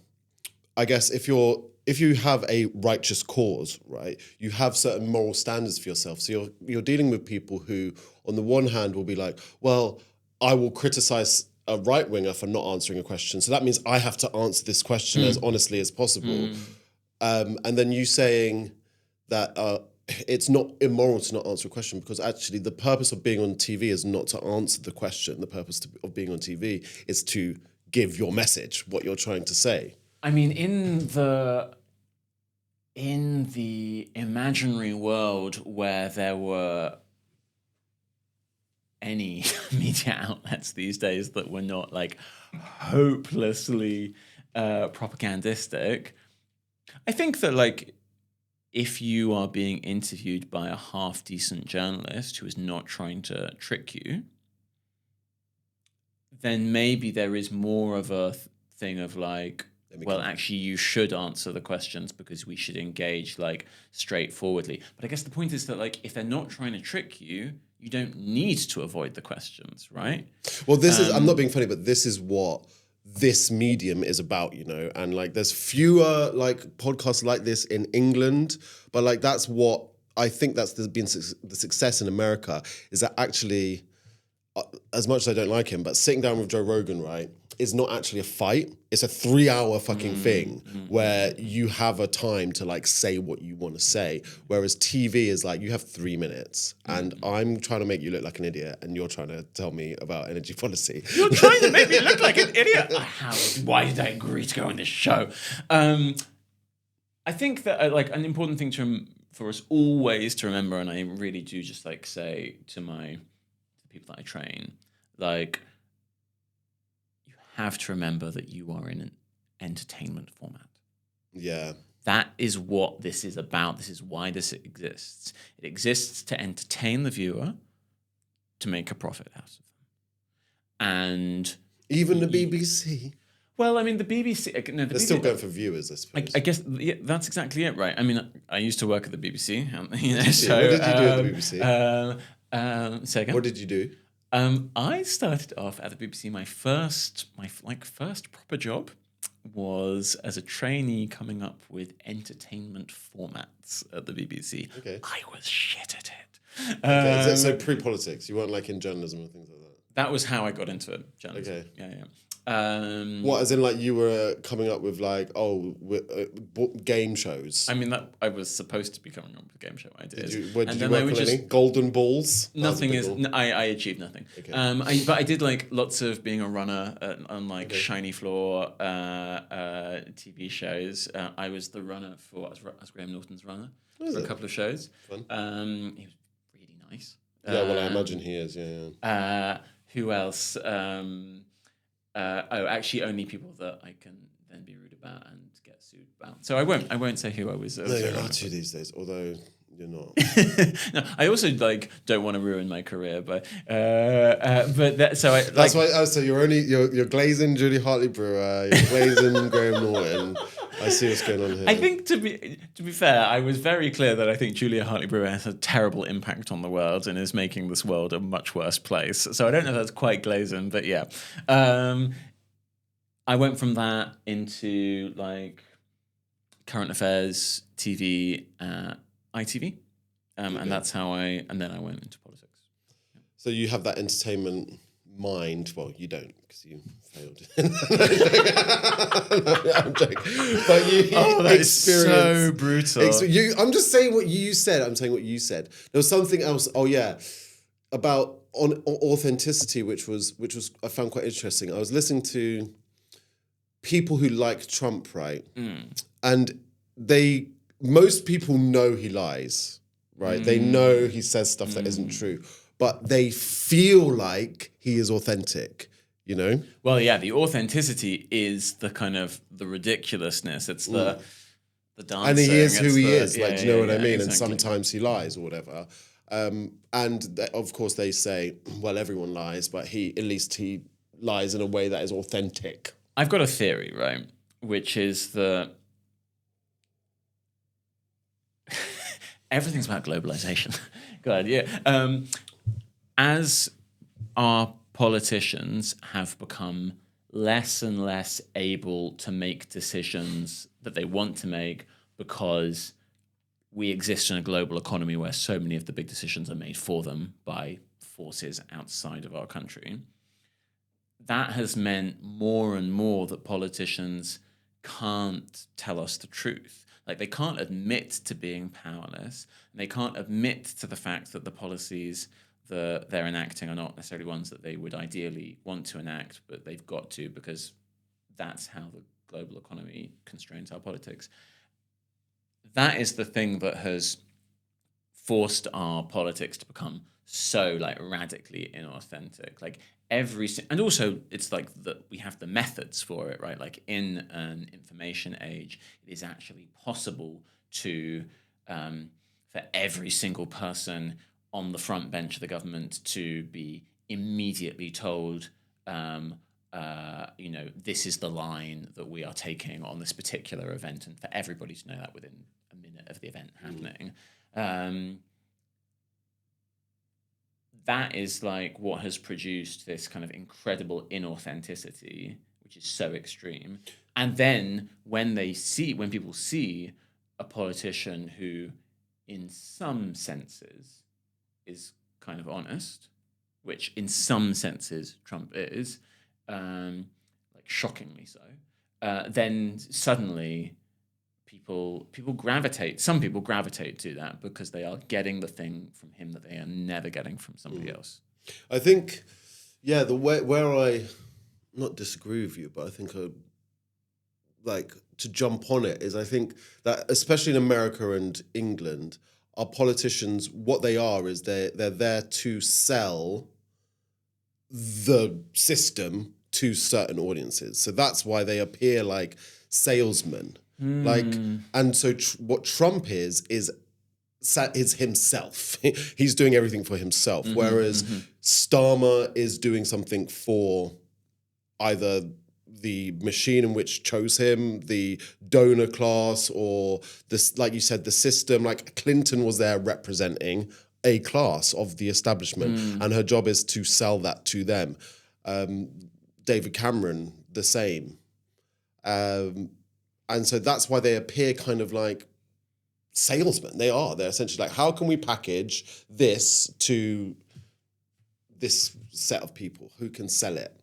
I guess, if you have a righteous cause, right, you have certain moral standards for yourself. So you're dealing with people who, on the one hand, will be like, well, I will criticize a right-winger for not answering a question. So that means I have to answer this question as honestly as possible. And then you saying that it's not immoral to not answer a question, because actually the purpose of being on TV is not to answer the question. The purpose of being on TV is to give your message, what you're trying to say. I mean, in the in the imaginary world where there were any media outlets these days that were not like hopelessly propagandistic, I think that like if you are being interviewed by a half decent journalist who is not trying to trick you, then maybe there is more of a thing of like, well, actually, you should answer the questions because we should engage like straightforwardly. But I guess the point is that like if they're not trying to trick you, you don't need to avoid the questions, right? Well, this is, I'm not being funny, but this is what this medium is about, you know? And like there's fewer like podcasts like this in England, but like that's what I think that's been the success in America is that actually, as much as I don't like him, but sitting down with Joe Rogan, right, is not actually a fight. It's a 3-hour fucking thing where you have a time to like say what you want to say. Whereas TV is like, you have 3 minutes and I'm trying to make you look like an idiot and you're trying to tell me about energy policy. You're trying to make me look like an idiot? Why did I agree to go on this show? I think that like an important thing for us always to remember, and I really do just like say to the people that I train, like, have to remember that you are in an entertainment format. Yeah. That is what this is about. This is why this exists. It exists to entertain the viewer, to make a profit out of them. And even the BBC. Well, I mean, the BBC... No, They're still going for viewers, I suppose. I guess that's exactly it, right? I mean, I used to work at the BBC. You know, so, what did you do at the BBC? Say again? What did you do? I started off at the BBC. My first proper job was as a trainee coming up with entertainment formats at the BBC. Okay. I was shit at it. Okay. So pre-politics, you weren't like in journalism or things like that? That was how I got into it, journalism. Okay. Yeah. What, as in like you were coming up with like, game shows? I mean, that I was supposed to be coming up with a game show ideas. Did you work on any? Golden Balls? Nothing is... I achieved nothing. Okay. But I did like lots of being a runner on like Shiny Floor TV shows. I was the runner for... I was Graham Norton's runner for a couple of shows. Fun. He was really nice. Yeah, well, I imagine he is, yeah. Who else? Actually, only people that I can then be rude about and get sued about. So I won't say who I was. No, you're allowed to these days, although you're not. No, I also like don't want to ruin my career, but that's why. So you're glazing Julie Hartley-Brewer, you're glazing Graham Norton. I see what's going on here. I think to be fair, I was very clear that I think Julia Hartley-Brewer has a terrible impact on the world and is making this world a much worse place. So I don't know if that's quite glazing, but yeah. I went from that into like current affairs, TV, ITV, and that's how and then I went into politics. So you have that entertainment mind. Well, you don't because you failed. I'm joking. But you that is so brutal. I'm just saying what you said. I'm saying what you said. There was something else. Oh yeah, about authenticity, which was I found quite interesting. I was listening to people who like Trump, right? And most people know he lies, right? They know he says stuff that isn't true, but they feel like he is authentic, you know? Well, yeah, the authenticity is the kind of the ridiculousness. It's the dancing. And he is who he is, like, do you know what I mean? Exactly. And sometimes he lies or whatever. And of course they say, well, everyone lies, but at least he lies in a way that is authentic. I've got a theory, right? Which is that everything's about globalization. God, yeah. As our politicians have become less and less able to make decisions that they want to make because we exist in a global economy where so many of the big decisions are made for them by forces outside of our country, that has meant more and more that politicians can't tell us the truth. Like, they can't admit to being powerless, and they can't admit to the fact that the policies that they're enacting are not necessarily ones that they would ideally want to enact, but they've got to because that's how the global economy constrains our politics. that is the thing that has forced our politics to become so like radically inauthentic. Like and also it's like that we have the methods for it, right? Like in an information age, it is actually possible to for every single person on the front bench of the government to be immediately told, this is the line that we are taking on this particular event, and for everybody to know that within a minute of the event happening. That is like what has produced this kind of incredible inauthenticity, which is so extreme. And then when people see a politician who, in some senses, is kind of honest, which in some senses Trump is, like shockingly so, then suddenly some people gravitate to that because they are getting the thing from him that they are never getting from somebody else. I think, the way where I not disagree with you, but I think like to jump on it is I think that especially in America and England, our politicians, what they are is they're there to sell the system to certain audiences. So that's why they appear like salesmen. Like, and so what Trump is himself. He's doing everything for himself, whereas Starmer is doing something for either the machine in which chose him, the donor class, or this, like you said, the system. Like Clinton was there representing a class of the establishment, and her job is to sell that to them. David Cameron, the same. And so that's why they appear kind of like salesmen. They're essentially like, how can we package this to this set of people who can sell it,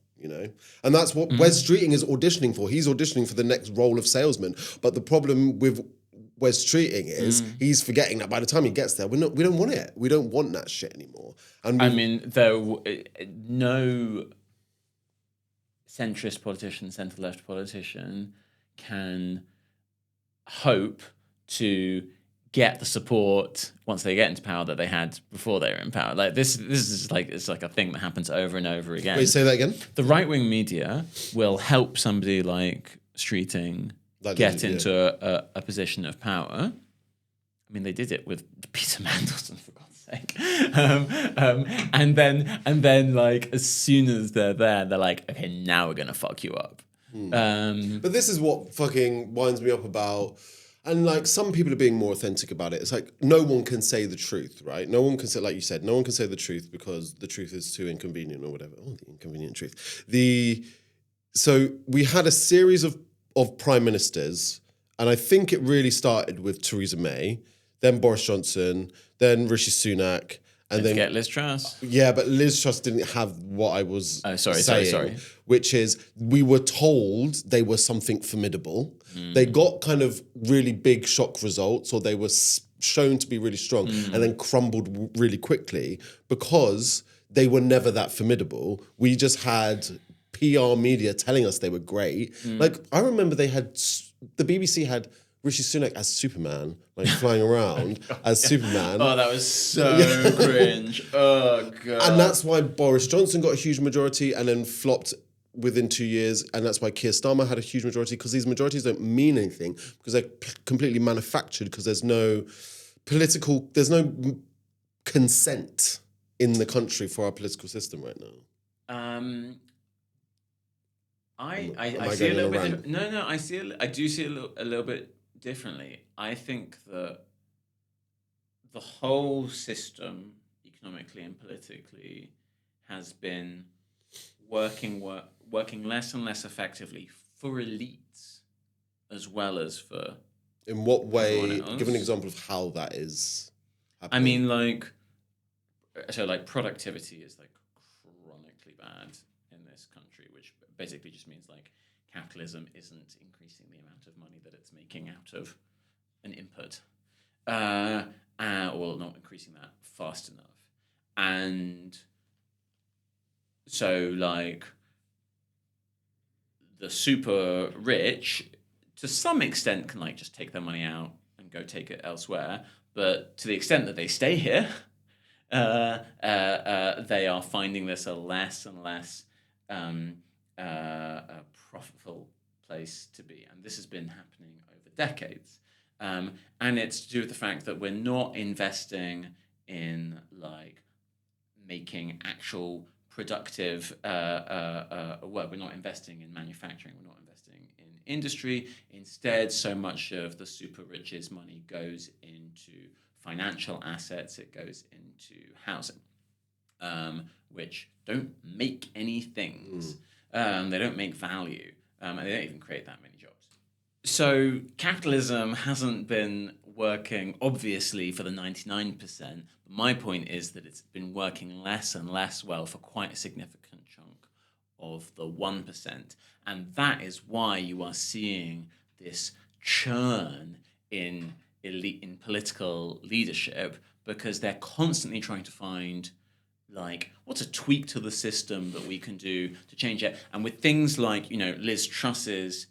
And that's what Wes Streeting is auditioning for. He's auditioning for the next role of salesman. But the problem with Wes Streeting is he's forgetting that by the time he gets there, we don't want it. We don't want that shit anymore. And no centrist politician, centre-left politician can hope to get the support once they get into power that they had before they were in power. Like this is like, it's like a thing that happens over and over again. Wait, say that again? The right-wing media will help somebody like Streeting get into a position of power. I mean, they did it with Peter Mandelson, for God's sake. And then like as soon as they're there, they're like, okay, now we're gonna fuck you up. But this is what fucking winds me up about, and like some people are being more authentic about it. It's like no one can say the truth, right? No one can say, like you said, no one can say the truth because the truth is too inconvenient or whatever. Oh, the inconvenient truth. So we had a series of prime ministers, and I think it really started with Theresa May, then Boris Johnson, then Rishi Sunak, and then get Liz Truss. Yeah, but Liz Truss didn't have what I was saying, which is we were told they were something formidable. They got kind of really big shock results, or they were shown to be really strong, and then crumbled really quickly because they were never that formidable. We just had PR media telling us they were great. Like I remember the BBC had Rishi Sunak as Superman, like flying around as Superman. Oh, that was so cringe. Oh, God. And that's why Boris Johnson got a huge majority and then flopped within 2 years. And that's why Keir Starmer had a huge majority, because these majorities don't mean anything, because they're completely manufactured, because there's no consent in the country for our political system right now. I see a little bit. No, I do see a little bit differently. I think that the whole system, economically and politically, has been working less and less effectively for elites as well as for. In what way? Give an example of how that is happening. I mean, like productivity is like chronically bad in this country, which basically just means like capitalism isn't increasing the amount of money that it's making out of an input, or not increasing that fast enough. And so like the super rich to some extent can like just take their money out and go take it elsewhere. But to the extent that they stay here, they are finding this a less and less a profitable place to be. And this has been happening over decades. And it's to do with the fact that we're not investing in like making actual productive work. We're not investing in manufacturing. We're not investing in industry. Instead, so much of the super rich's money goes into financial assets. It goes into housing, which don't make any things. They don't make value, and they don't even create that many jobs. So capitalism hasn't been working, obviously, for the 99%. But my point is that it's been working less and less well for quite a significant chunk of the 1%. And that is why you are seeing this churn in political leadership, because they're constantly trying to find, like, what's a tweak to the system that we can do to change it. And with things like, Liz Truss's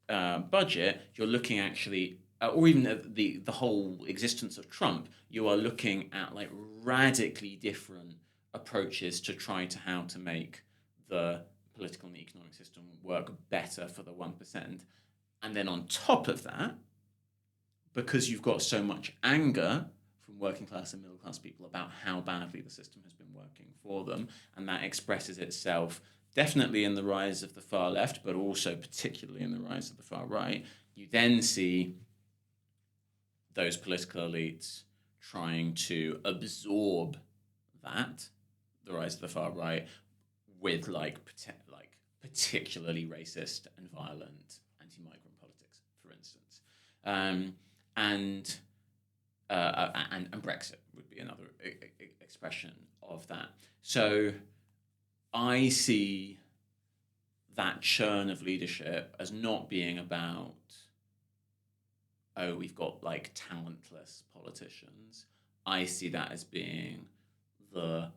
budget, you're looking actually, or even the whole existence of Trump, you are looking at like radically different approaches to try to how to make the political and economic system work better for the 1%. And then on top of that, because you've got so much anger from working class and middle class people about how badly the system has been working for them, and that expresses itself definitely in the rise of the far left, but also particularly in the rise of the far right, you then see those political elites trying to absorb that, the rise of the far right, with like particularly racist and violent anti-migrant politics, for instance. And Brexit would be another expression of that. So I see that churn of leadership as not being about, we've got like talentless politicians. I see that as being the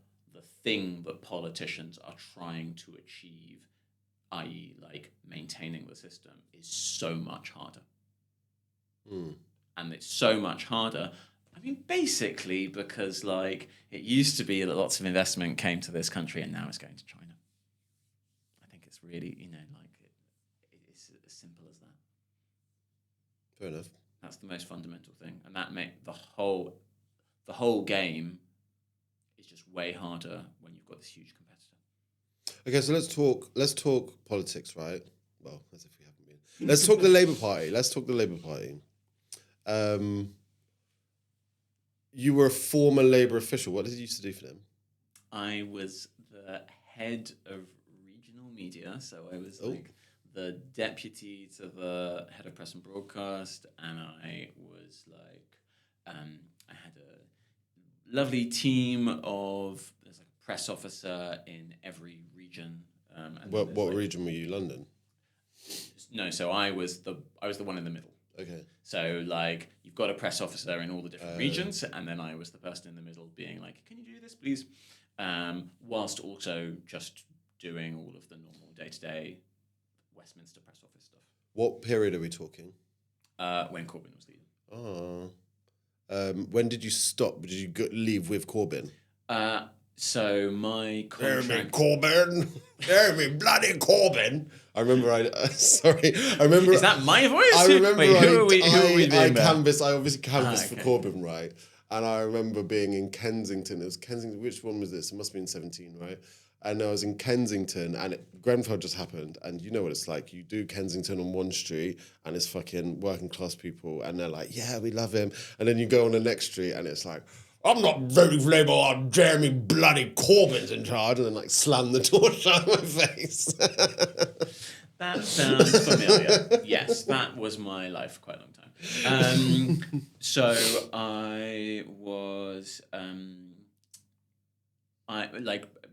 thing that politicians are trying to achieve, i.e. like maintaining the system, is so much harder. And it's so much harder. I mean, basically because like it used to be that lots of investment came to this country and now it's going to China. I think it's really, it's as simple as that. Fair enough. That's the most fundamental thing. And that make the whole game is just way harder when you've got this huge competitor. Okay, so let's talk politics, right? Well, as if we haven't been. Let's talk the Labour Party. You were a former Labour official. What did you used to do for them? I was the head of regional media, so I was like the deputy to the head of press and broadcast, and I was like, I had a lovely team of, there's like a press officer in every region. And what region were you? London? No, so I was the one in the middle. Okay. So like you've got a press officer in all the different regions, and then I was the person in the middle being like, can you do this, please? Whilst also just doing all of the normal day-to-day Westminster press office stuff. What period are we talking? When Corbyn was leading. When did you stop? Did you leave with Corbyn? So my contract... Jeremy Corbyn! Jeremy bloody Corbyn! I remember I remember... Is that my voice? I remember who are we I obviously canvassed okay. for Corbyn, right? And I remember being in Kensington. It was Kensington, which one was this? It must have been 17, right? And I was in Kensington, and Grenfell just happened, and you know what it's like. You do Kensington on one street, and it's fucking working class people, and they're like, yeah, we love him. And then you go on the next street, and it's like, I'm not voting for Labour, I'm Jeremy bloody Corbyn's in charge, and then like slam the door shut in my face. That sounds familiar. Yes, that was my life for quite a long time. So I was,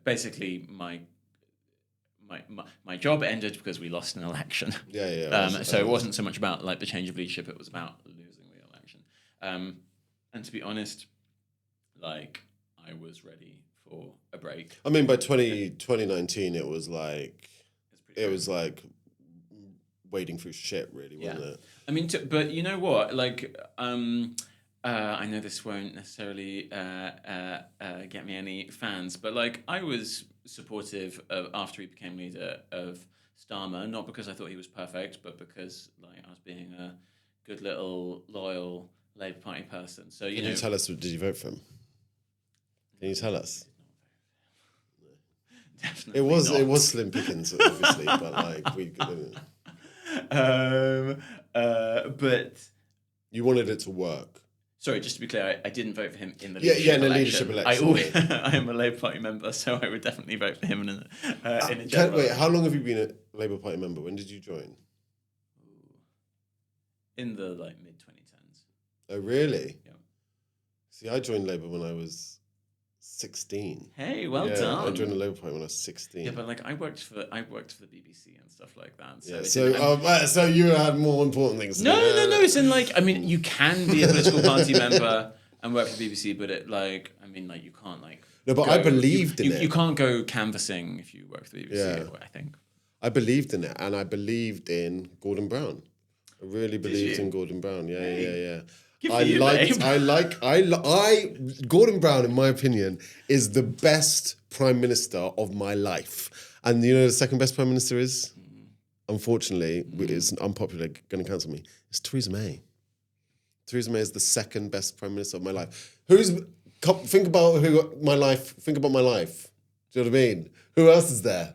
basically my job ended because we lost an election. So it wasn't so much about like the change of leadership; it was about losing the election. And to be honest, like I was ready for a break. I mean, by 2019, it was like wading through shit, really, wasn't it? I mean, but you know what? Like, I know this won't necessarily get me any fans, but like, I was supportive of after he became leader of Starmer, not because I thought he was perfect, but because like I was being a good little loyal Labour Party person. So Can you tell us? Did you vote for him? Can you tell us? Definitely It was slim pickings, obviously, but like we. But You wanted it to work. sorry, just to be clear, I didn't vote for him in the leadership election. I am a Labour Party member, so I would definitely vote for him in a general. Wait, how long have you been a Labour Party member? When did you join? In the like mid 2010s. Oh, really? Yeah. See, I joined Labour when I was 16. Hey, well done. I joined the Labour Party when I was 16. Yeah, but like I worked for the BBC and stuff like that. So so you had more important things to do. No. It's in like, I mean, you can be a political party member and work for the BBC, but it like, I mean, like you can't like. No, but I believed in it. You can't go canvassing if you work for the BBC. Yeah. I think. I believed in it, and I believed in Gordon Brown. I really believed in Gordon Brown. Yeah. Gordon Brown, in my opinion, is the best Prime Minister of my life. And you know the second best Prime Minister is? Unfortunately, it's unpopular, going to cancel me. It's Theresa May. Theresa May is the second best Prime Minister of my life. Think about my life. Do you know what I mean? Who else is there?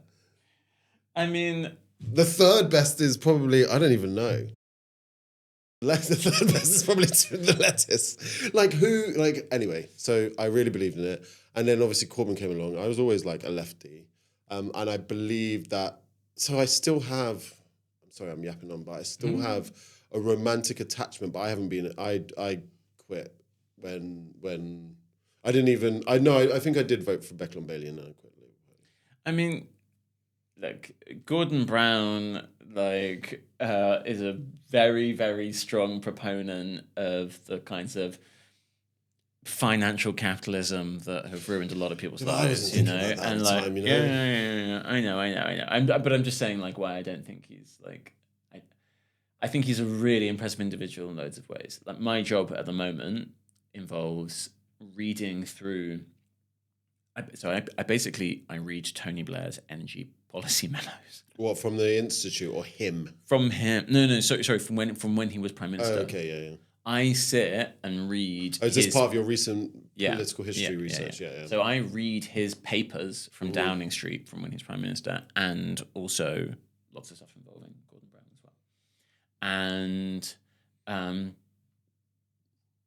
I mean, the third best is probably, I don't even know. The third best is probably the lettuce. Anyway, so I really believed in it. And then obviously Corbyn came along. I was always like a lefty. And I believe that, so I still have, I'm sorry I'm yapping on, but I still have a romantic attachment, but I haven't been, I quit when I didn't even, I think I did vote for Beckland Bailey and then I quit. I mean, like Gordon Brown, like is a very, very strong proponent of the kinds of financial capitalism that have ruined a lot of people's lives, you know. And like, time, you know? Yeah, I know. But I'm just saying, like, why I don't think he's like, I think he's a really impressive individual in loads of ways. Like my job at the moment involves reading through. I read Tony Blair's energy policy memos. What, from the Institute or him? From him? No. Sorry. From when he was Prime Minister. Oh, okay, yeah. I sit and read. Oh, is this part of your recent political history research? Yeah. So I read his papers from Downing Street from when he's Prime Minister, and also lots of stuff involving Gordon Brown as well. And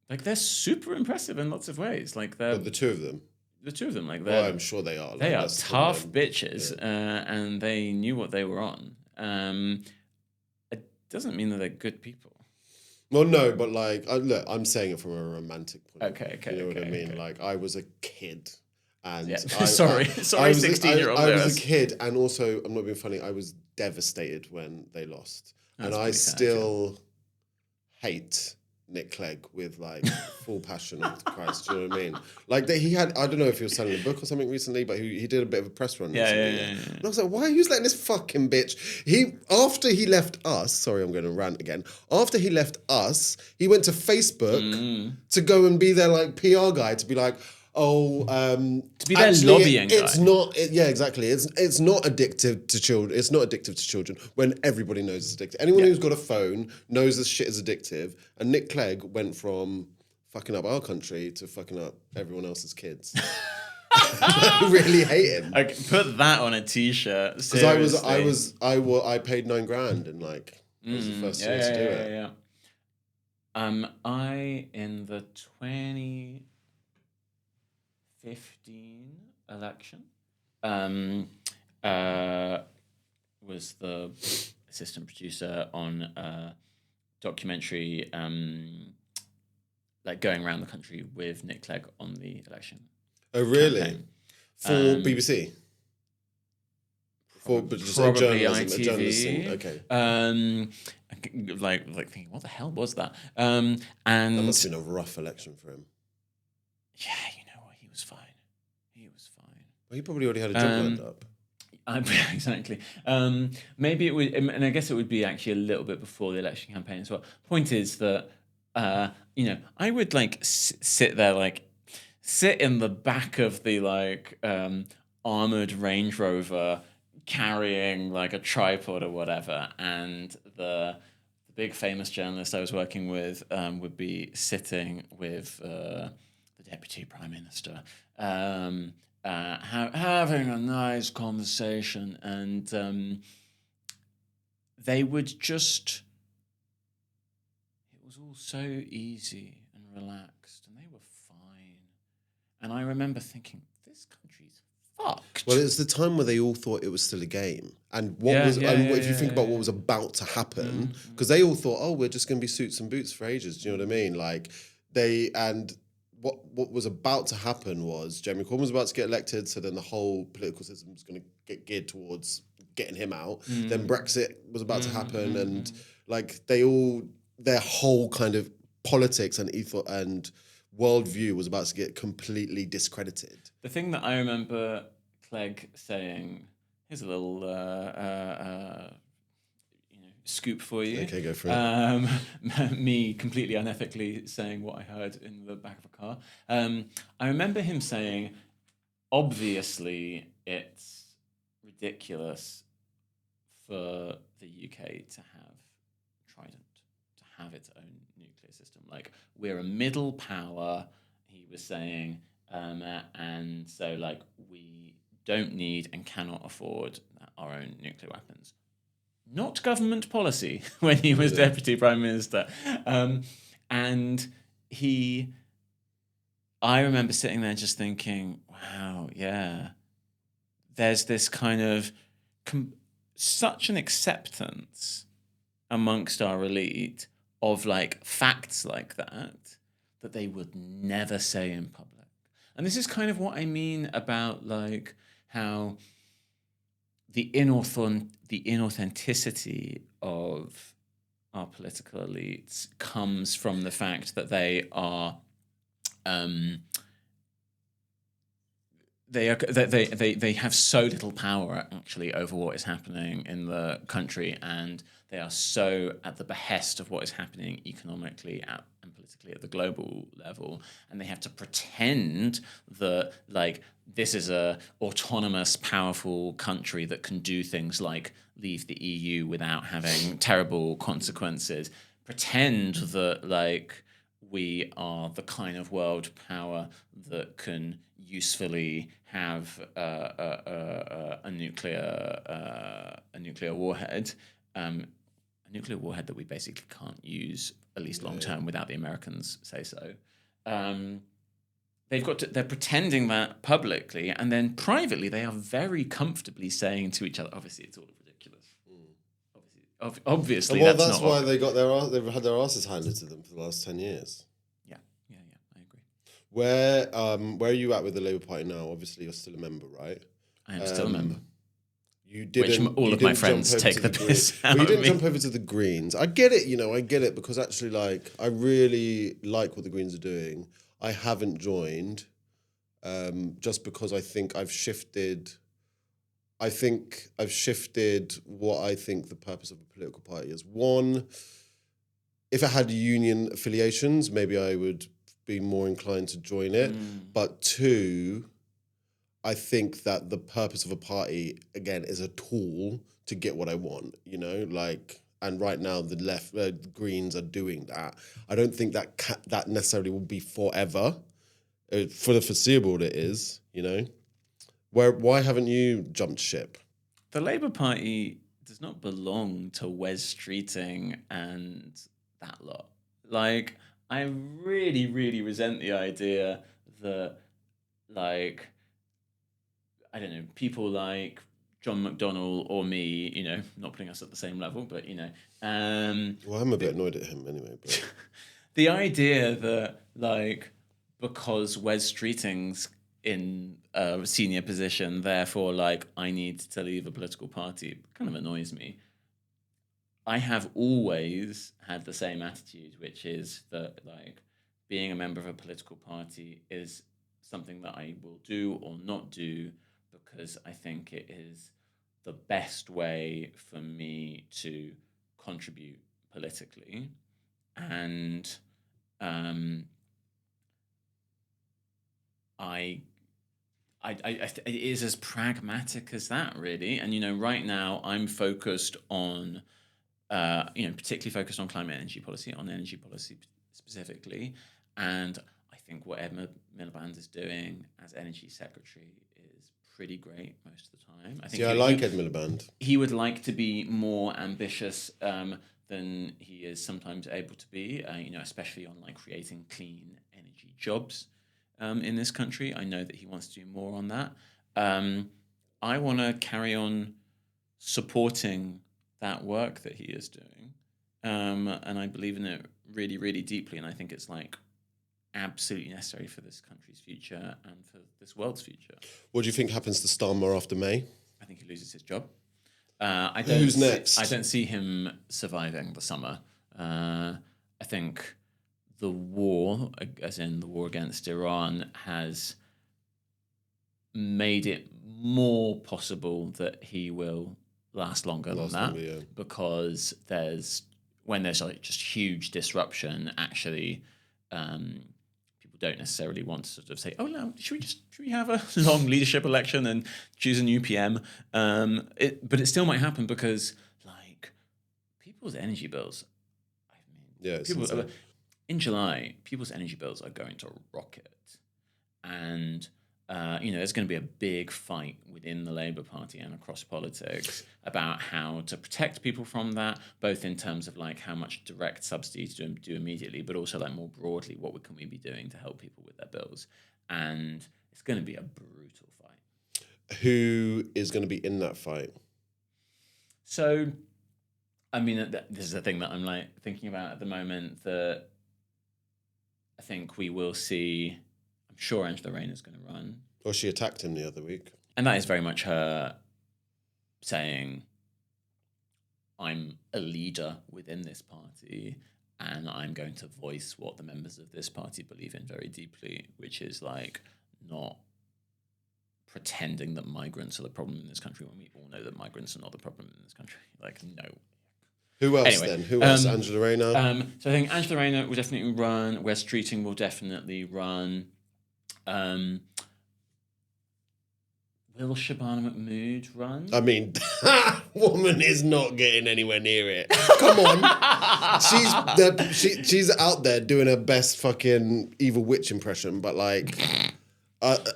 like they're super impressive in lots of ways. Like they're the two of them. The two of them, like I'm sure they are. They are tough bitches, and they knew what they were on. It doesn't mean that they're good people. Well, no, but like, look, I'm saying it from a romantic point. Okay. You know what I mean? Okay. Like, I was a kid, and sorry, 16-year-old. I was a kid, and also, I'm not being funny. I was devastated when they lost, and I still hate Nick Clegg with like full passion of Christ. Do you know what I mean? Like he had, I don't know if he was selling a book or something recently, but he did a bit of a press run. Yeah. And I was like, why are you letting this fucking bitch? After he left us, sorry, I'm going to rant again. After he left us, he went to Facebook to go and be their like PR guy to be like, to be their lobbying guy. It's not. Exactly. It's not addictive to children. It's not addictive to children when everybody knows it's addictive. Anyone who's got a phone knows this shit is addictive. And Nick Clegg went from fucking up our country to fucking up everyone else's kids. I really hate him. Okay, put that on a t-shirt. Because I paid $9,000 and like I was the first year to do it. Yeah. I in the 2015 election was the assistant producer on a documentary like going around the country with Nick Clegg on the election. Oh really? Campaign. For BBC? For probably ITV. Okay. Like thinking, what the hell was that? And that must have been a rough election for him. Yeah, you know what? He was fine. Well, he probably already had a job lined up. Exactly. Maybe it would, and I guess it would be actually a little bit before the election campaign as well. Point is that, I would like sit there, like sit in the back of the armored Range Rover, carrying like a tripod or whatever, and the big famous journalist I was working with would be sitting with the deputy prime minister. Having a nice conversation, and they would just, it was all so easy and relaxed, and they were fine. And I remember thinking, this country's fucked. Well, it's the time where they all thought it was still a game. And if you think about what was about to happen, because they all thought, oh, we're just going to be suits and boots for ages. Do you know what I mean? Like what was about to happen was Jeremy Corbyn was about to get elected, so then the whole political system was going to get geared towards getting him out. Then Brexit was about to happen, and like their whole kind of politics and ethos and worldview was about to get completely discredited. The thing that I remember Clegg saying, here's a little scoop for you. Okay, go for it. Me completely unethically saying what I heard in the back of a car. I remember him saying, obviously it's ridiculous for the UK to have Trident, to have its own nuclear system. Like, we're a middle power, he was saying, and so like we don't need and cannot afford our own nuclear weapons. Not government policy when he was Deputy Prime Minister. And I remember sitting there just thinking, wow, yeah, there's this kind of such an acceptance amongst our elite of like facts like that they would never say in public. And this is kind of what I mean about like how the inauthenticity of our political elites comes from the fact that they have so little power actually over what is happening in the country, and they are so at the behest of what is happening economically and politically at the global level, and they have to pretend that like this is a autonomous, powerful country that can do things like leave the EU without having terrible consequences. Pretend that like we are the kind of world power that can usefully have a nuclear warhead, a nuclear warhead that we basically can't use, at least long term, without the Americans say so. They're pretending that publicly, and then privately they are very comfortably saying to each other, obviously it's all ridiculous. Obviously, well, that's why they've had their asses handed to them for the last 10 years. Yeah, I agree. Where are you at with the Labour Party now? Obviously, you're still a member, right? I am still a member. You didn't. Which all of my friends take the piss out of me. You didn't jump over to the Greens. I get it, because actually, like, I really like what the Greens are doing. I haven't joined, just because I think I've shifted. I think I've shifted what I think the purpose of a political party is. One, if it had union affiliations, maybe I would be more inclined to join it. But two, I think that the purpose of a party, again, is a tool to get what I want, and right now the left, the Greens are doing that. I don't think that necessarily will be forever. For the foreseeable, it is, Why haven't you jumped ship? The Labour Party does not belong to Wes Streeting and that lot. Like, I really, really resent the idea that, like, I don't know, people like John McDonnell or me, not putting us at the same level, but, Well, I'm a bit annoyed at him anyway. But the idea that, like, because Wes Streeting's in a senior position, therefore, like, I need to leave a political party kind of annoys me. I have always had the same attitude, which is that, like, being a member of a political party is something that I will do or not do because I think it is the best way for me to contribute politically, and it is as pragmatic as that, really. And right now I'm focused on, particularly focused on climate energy policy, on energy policy specifically, and I think what Ed Miliband is doing as energy secretary is pretty great most of the time. I think I like Ed Miliband. He would like to be more ambitious than he is sometimes able to be, especially on like creating clean energy jobs in this country. I know that he wants to do more on that. I want to carry on supporting that work that he is doing, and I believe in it really, really deeply. And I think it's like absolutely necessary for this country's future and for this world's future. What do you think happens to Starmer after May? I think he loses his job. Who's next? I don't see him surviving the summer. I think the war, as in the war against Iran, has made it more possible that he will last longer than that. Because when there's like just huge disruption, actually, people don't necessarily want to sort of say, "Oh no, should we have a long leadership election and choose a new PM?" But it still might happen because like people's energy bills. In July, people's energy bills are going to rocket, and there's going to be a big fight within the Labour Party and across politics about how to protect people from that, both in terms of like how much direct subsidy to do immediately, but also like more broadly, what can we be doing to help people with their bills? And it's going to be a brutal fight. Who is going to be in that fight? So, I mean, this is the thing that I'm like thinking about at the moment, that I think we will see. I'm sure Angela Rayner's going to run. Or she attacked him the other week. And that is very much her saying, I'm a leader within this party and I'm going to voice what the members of this party believe in very deeply, which is like not pretending that migrants are the problem in this country when we all know that migrants are not the problem in this country. Like, no. Who else then? Who else? Angela Rayner? So I think Angela Rayner will definitely run. Wes Streeting will definitely run. Will Shabana Mahmood run? I mean, that woman is not getting anywhere near it. Come on. She's out there doing her best fucking evil witch impression, but like,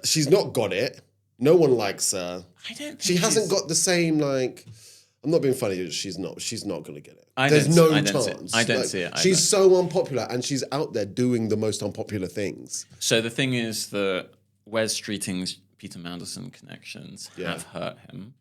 she's not got it. No one likes her. I don't think she hasn't got the same, like, I'm not being funny, she's not going to get it. There's no chance. I don't see it either. She's so unpopular and she's out there doing the most unpopular things. So the thing is that Wes Streeting's Peter Mandelson connections have hurt him.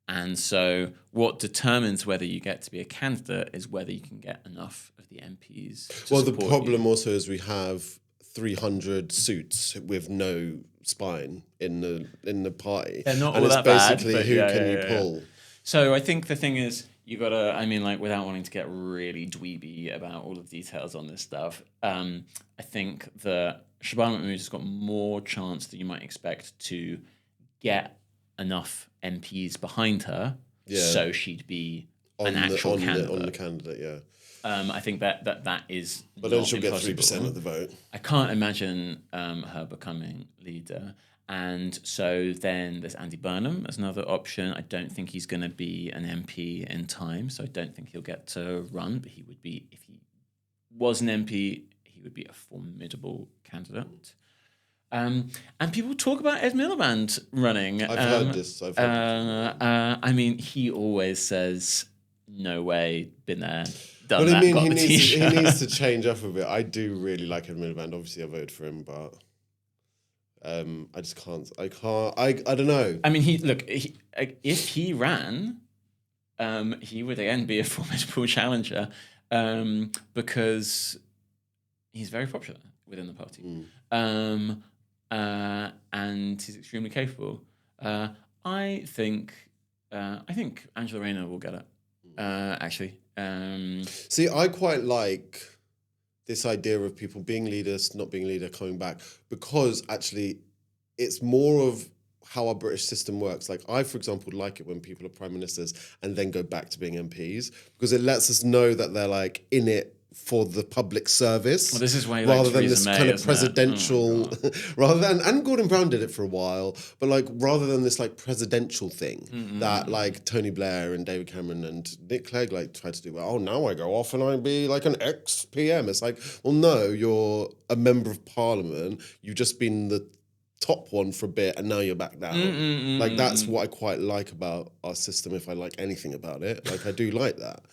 And so what determines whether you get to be a candidate is whether you can get enough of the MPs to Well, the support problem you. also is we have 300 suits with no spine in the party. They're not and all it's that bad, basically but who yeah, can yeah, you yeah. pull. So I think the thing is, you gotta, I mean, like, without wanting to get really dweeby about all of the details on this stuff, I think that Shabana Mahmood has got more chance than you might expect to get enough MPs behind her, so she'd be an actual candidate. On the candidate, yeah. I think that is. But then she'll get impossible. 3% of the vote. I can't imagine her becoming leader. And so then there's Andy Burnham as another option. I don't think he's going to be an MP in time, so I don't think he'll get to run. But he would be, if he was an MP, he would be a formidable candidate. And people talk about Ed Miliband running. I've heard this. I mean, he always says, "No way, been there, done But that." I mean, got he the t-shirt. needs to change up a bit. I do really like Ed Miliband. Obviously, I voted for him, but I just can't. I don't know. I mean, if he ran, he would again be a formidable challenger because he's very popular within the party. And he's extremely capable. I think Angela Rayner will get it. Actually, See, I quite like this idea of people being leaders, not being leader, coming back, because actually, it's more of how our British system works. Like I, for example, like it when people are prime ministers and then go back to being MPs because it lets us know that they're like in it for the public service. Well, this is why rather like than Theresa this May, kind of isn't it? presidential, Oh, rather than, and Gordon Brown did it for a while, but like rather than this like presidential thing that like Tony Blair and David Cameron and Nick Clegg like tried to do. Well, oh, now I go off and I be like an ex-PM. It's like, well, no, you're a member of parliament. You've just been the top one for a bit and now you're back down. Like that's what I quite like about our system. If I like anything about it, like I do like that.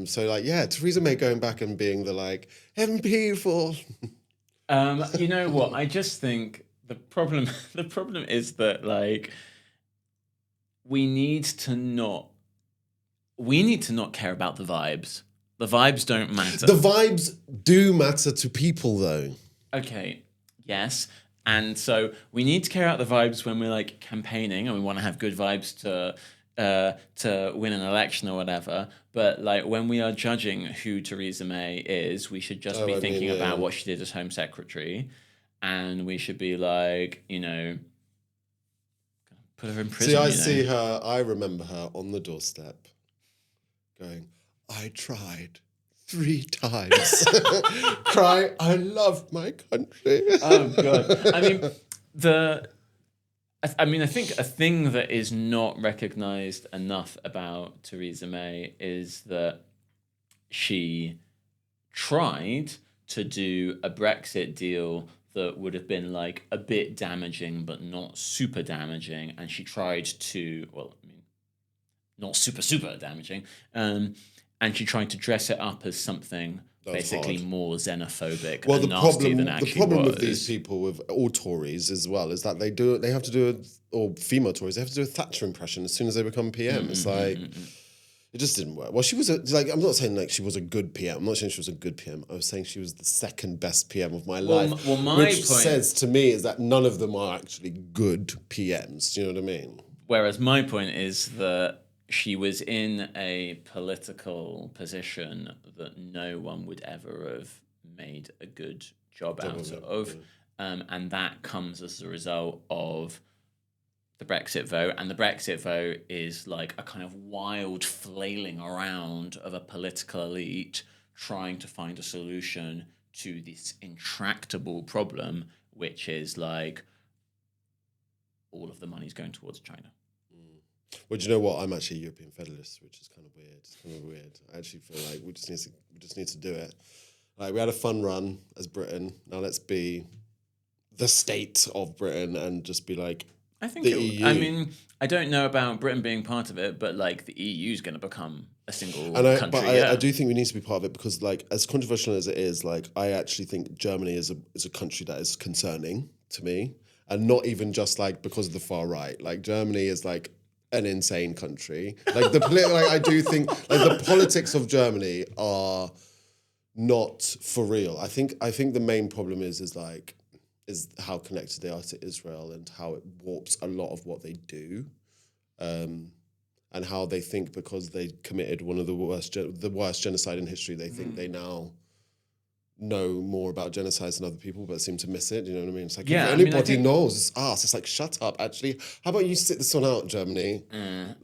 So like, yeah, Theresa May going back and being the like MP for. you know what? I just think the problem is that like we need to not care about the vibes. The vibes don't matter. The vibes do matter to people though. Okay, yes. And so we need to care about the vibes when we're like campaigning and we want to have good vibes to win an election or whatever. But like when we are judging who Theresa May is, we should just be thinking about what she did as Home Secretary. And we should be like, you know, put her in prison. I remember her on the doorstep going, I tried 3 times. Cry, I love my country. Oh God. I mean, I think a thing that is not recognised enough about Theresa May is that she tried to do a Brexit deal that would have been like a bit damaging, but not super damaging. And she tried to, well, I mean, not super damaging. And she tried to dress it up as something basically hard. More xenophobic and nasty than actually the problem was. With these people, with all Tories as well, is that they have to do or female Tories, they have to do a Thatcher impression as soon as they become PM. It's like, it just didn't work. Well, she was I'm not saying like she was a good PM. I'm not saying she was a good PM. I was saying she was the second best PM of my life. Well, my which point says to me is that none of them are actually good PMs. Do you know what I mean? Whereas my point is that she was in a political position that no one would ever have made a good job out of. And that comes as a result of the Brexit vote. And the Brexit vote is like a kind of wild flailing around of a political elite trying to find a solution to this intractable problem, which is like all of the money's going towards China. Well, do you know what? I'm actually a European federalist, which is kind of weird. It's kind of weird. I actually feel like we just need to do it. Like we had a fun run as Britain. Now let's be the state of Britain and just be like I think the EU. I mean, I don't know about Britain being part of it, but like the EU is going to become a single country. But I do think we need to be part of it because, like, as controversial as it is, like, I actually think Germany is a country that is concerning to me, and not even just like because of the far right. Like Germany is like an insane country. Like I do think like the politics of Germany are not for real. I think the main problem is how connected they are to Israel and how it warps a lot of what they do, and how they think because they committed one of the worst genocide in history, they think they now know more about genocide than other people, but seem to miss it. You know what I mean? It's like, if anybody knows, it's us. It's like, shut up, actually. How about you sit this one out, Germany?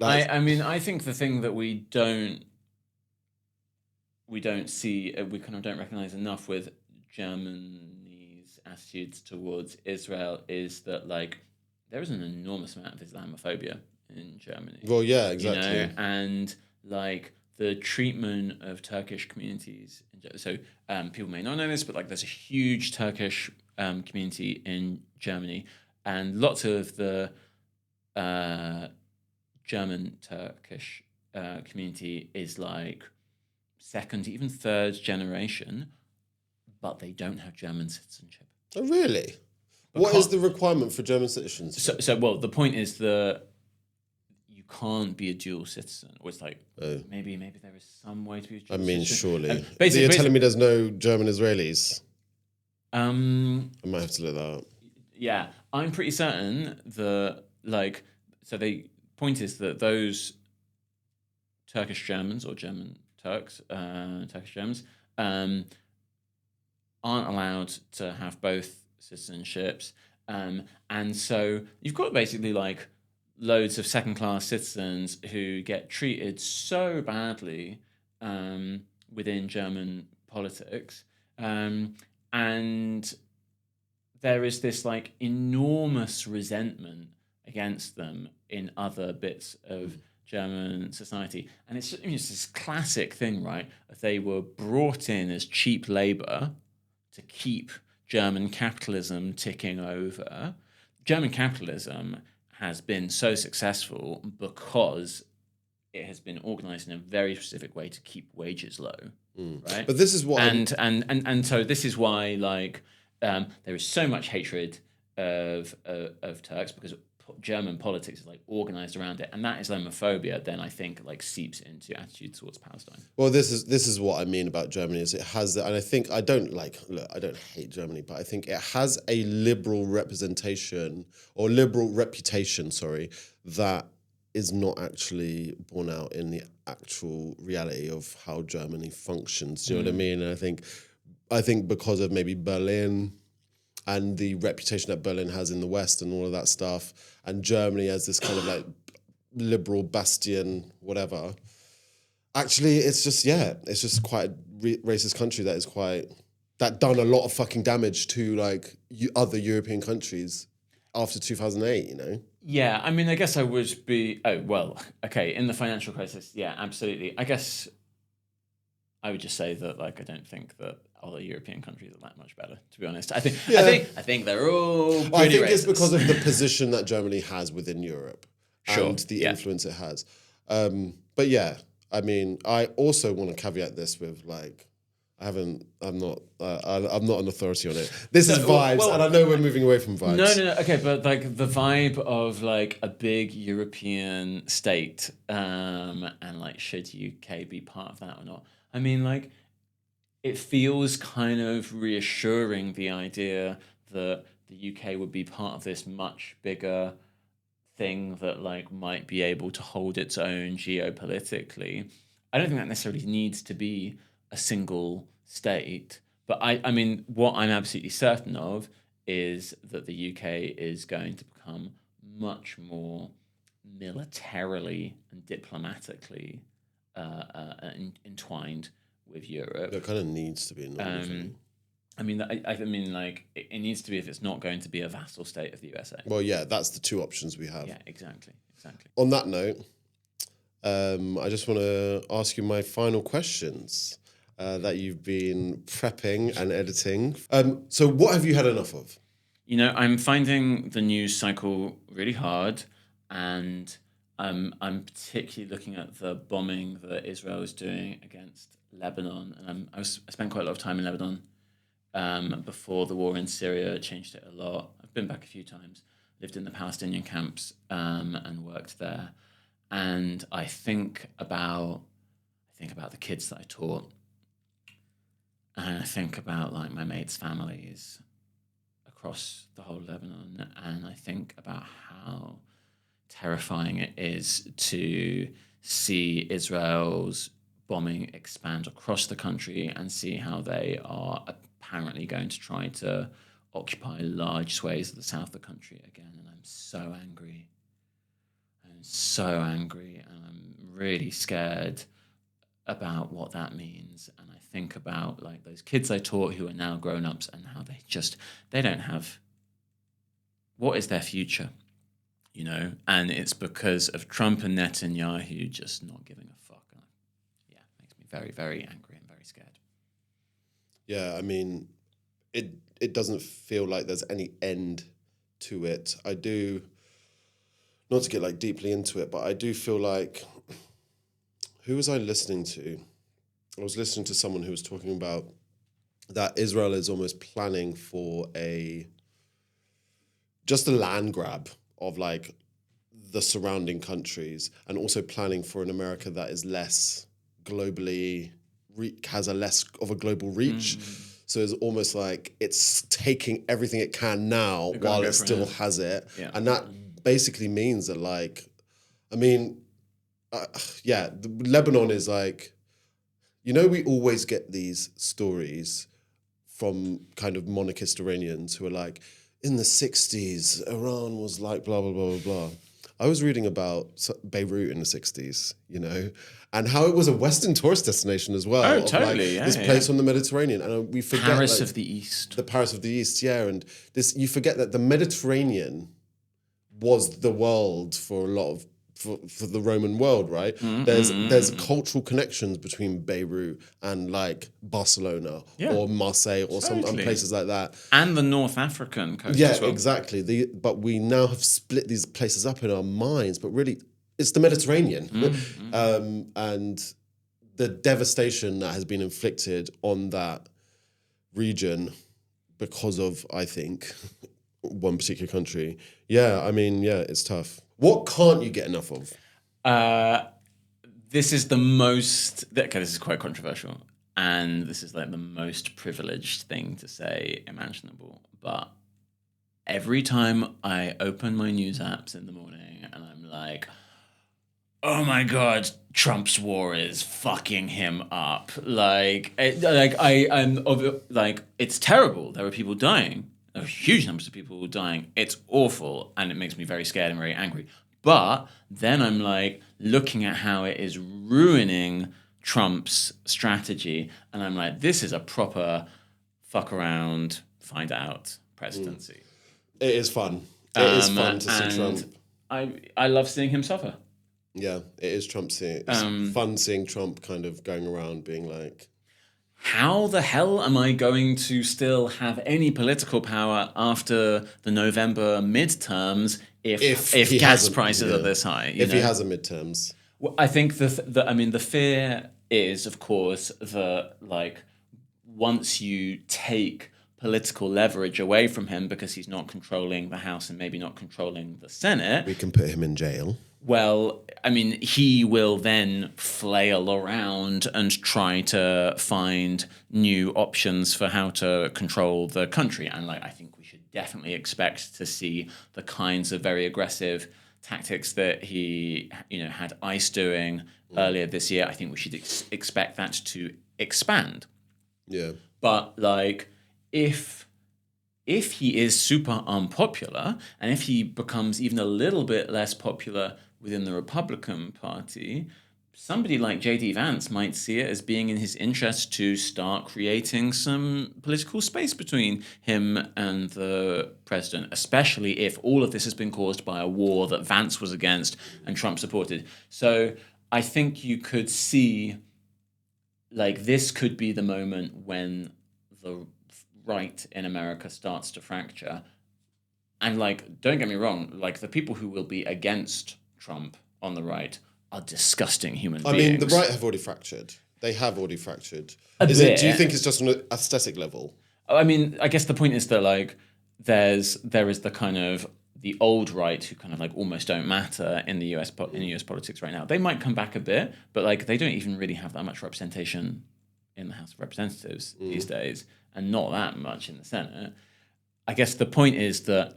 I think the thing that we don't see, we kind of don't recognize enough with Germany's attitudes towards Israel is that, like, there is an enormous amount of Islamophobia in Germany. Well, yeah, exactly. You know? And, like, the treatment of Turkish communities. So people may not know this, but like there's a huge Turkish community in Germany, and lots of the German Turkish community is like second, even third generation, but they don't have German citizenship. Oh, really? What is the requirement for German citizenship? So well, the point is that can't be a dual citizen, or it's like maybe there is some way to be a dual citizen. Surely. You're telling me there's no German Israelis? I might have to look that up. Yeah, I'm pretty certain that the point is that those Turkish Germans or German Turks, Turkish Germans, aren't allowed to have both citizenships. And so you've got basically like loads of second-class citizens who get treated so badly within German politics, and there is this like enormous resentment against them in other bits of German society, and it's this classic thing, right? They were brought in as cheap labor to keep German capitalism ticking over. German capitalism has been so successful because it has been organized in a very specific way to keep wages low, right? But this is what and so this is why like there is so much hatred of Turks because German politics is like organized around it, and that Islamophobia then I think like seeps into attitude towards Palestine. Well, this is what I mean about Germany is it has that, and I think I don't hate Germany, but I think it has a liberal representation or liberal reputation, that is not actually borne out in the actual reality of how Germany functions. Do you know what I mean? And I think because of maybe Berlin and the reputation that Berlin has in the West and all of that stuff, and Germany as this kind of like liberal bastion, whatever. Actually, it's just quite a racist country that done a lot of fucking damage to like other European countries after 2008, you know? Yeah, I mean, I guess I would be, in the financial crisis, yeah, absolutely. I guess I would just say that like I don't think that other European countries are that much better, to be honest. I think they're all pretty I think racist. it's because of the position that Germany has within Europe and the yeah. influence it has. But yeah, I mean, I also want to caveat this with like, I'm not an authority on it. This is vibes, and I know we're moving away from vibes. No. Okay, but like the vibe of like a big European state, and like should UK be part of that or not? I mean, like it feels kind of reassuring, the idea that the UK would be part of this much bigger thing that like might be able to hold its own geopolitically. I don't think that necessarily needs to be a single state, but I mean, what I'm absolutely certain of is that the UK is going to become much more militarily and diplomatically entwined with Europe. That kind of needs to be. I mean, like it needs to be if it's not going to be a vassal state of the USA. Well, yeah, that's the two options we have. Yeah, exactly. On that note, I just want to ask you my final questions that you've been prepping and editing. So what have you had enough of? You know, I'm finding the news cycle really hard, and I'm particularly looking at the bombing that Israel is doing against Lebanon, and I spent quite a lot of time in Lebanon before the war in Syria changed it a lot. I've been back a few times, lived in the Palestinian camps and worked there, and I think about the kids that I taught, and I think about like my mates' families across the whole Lebanon, and I think about how terrifying it is to see Israel's bombing expand across the country and see how they are apparently going to try to occupy large swathes of the south of the country again. And I'm so angry. And I'm really scared about what that means. And I think about like those kids I taught who are now grown-ups and how they don't have, what is their future? You know, and it's because of Trump and Netanyahu just not giving a fuck. And yeah, it makes me very, very angry and very scared. Yeah, I mean, it doesn't feel like there's any end to it. I do, not to get like deeply into it, but I do feel like, who was I listening to? I was listening to someone who was talking about that Israel is almost planning for just a land grab of like the surrounding countries, and also planning for an America that is less globally, has a less of a global reach. So it's almost like it's taking everything it can now while it still has it. Yeah. And that basically means that like, I mean, Lebanon is like, you know, we always get these stories from kind of monarchist Iranians who are like, in the 60s, Iran was like blah, blah, blah, blah, blah. I was reading about Beirut in the 60s, and how it was a Western tourist destination as well. Oh, of totally, this place on the Mediterranean. And we forget Paris of the East. The Paris of the East, yeah. And you forget that the Mediterranean was the world for a lot of for the Roman world, right? There's cultural connections between Beirut and like Barcelona or Marseille or some places like that, and the North African coast. as well. Exactly. But we now have split these places up in our minds, but really it's the Mediterranean, and the devastation that has been inflicted on that region because of, I think, one particular country. It's tough. What can't you get enough of? This is the most... Okay, this is quite controversial. And this is like the most privileged thing to say imaginable. But every time I open my news apps in the morning and I'm like, oh my God, Trump's war is fucking him up. It's terrible. There are people dying. There are huge numbers of people dying. It's awful, and it makes me very scared and very angry. But then I'm like looking at how it is ruining Trump's strategy, and I'm like, this is a proper fuck around, find out presidency. It is fun. It is fun to see Trump. I love seeing him suffer. Yeah, it is it's fun seeing Trump kind of going around being like, how the hell am I going to still have any political power after the November midterms if gas prices are this high? If he has a midterms. Well, I think the fear is, of course, that like once you take political leverage away from him because he's not controlling the House and maybe not controlling the Senate, we can put him in jail. Well, I mean, he will then flail around and try to find new options for how to control the country. And I think we should definitely expect to see the kinds of very aggressive tactics that he, had ICE doing earlier this year. I think we should expect that to expand. Yeah. But if he is super unpopular and if he becomes even a little bit less popular within the Republican Party, somebody like J.D. Vance might see it as being in his interest to start creating some political space between him and the president, especially if all of this has been caused by a war that Vance was against and Trump supported. So I think you could see, this could be the moment when the right in America starts to fracture. And don't get me wrong, the people who will be against Trump on the right are disgusting human beings. I mean, the right have already fractured. They have already fractured. Do you think it's just on an aesthetic level? I mean, I guess the point is that there is the kind of the old right who kind of almost don't matter in the US politics right now. They might come back a bit, but they don't even really have that much representation in the House of Representatives these days, and not that much in the Senate. I guess the point is that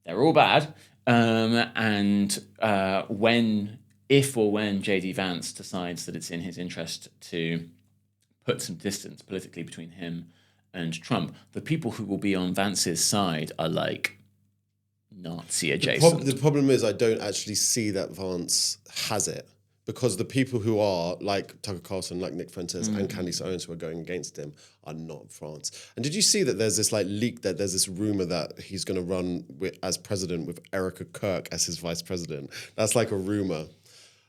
they're all bad. When J.D. Vance decides that it's in his interest to put some distance politically between him and Trump, the people who will be on Vance's side are Nazi adjacent. The problem is I don't actually see that Vance has it, because the people who are like Tucker Carlson, like Nick Fuentes and Candace Owens who are going against him are not France. And did you see that there's this leak that there's this rumor that he's going to run as president with Erica Kirk as his vice president? That's a rumor.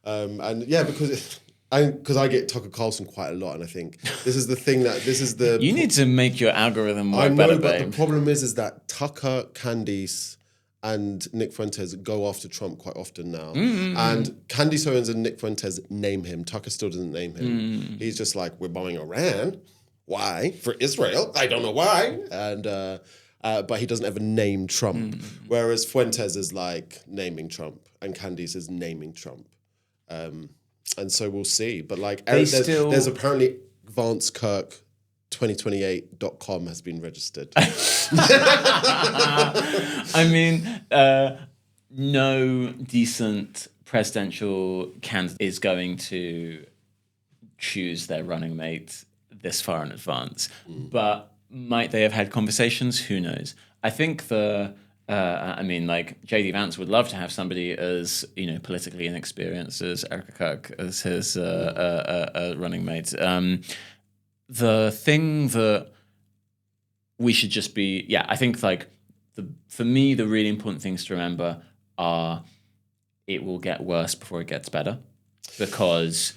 Because I get Tucker Carlson quite a lot, and I think this is the You need to make your algorithm work I know, better, but babe. the problem is that Tucker, Candice, and Nick Fuentes go after Trump quite often now. And Candace Owens and Nick Fuentes name him. Tucker still doesn't name him. He's just we're bombing Iran. Why? For Israel. I don't know why. And but he doesn't ever name Trump. Whereas Fuentes is naming Trump, and Candice is naming Trump. And so we'll see. But there's apparently Vance Kirk 2028.com has been registered. I mean, no decent presidential candidate is going to choose their running mate this far in advance. But might they have had conversations? Who knows? I think JD Vance would love to have somebody as politically inexperienced as Erica Kirk as his running mate. The thing that we should just be, I think for me the really important things to remember are it will get worse before it gets better, because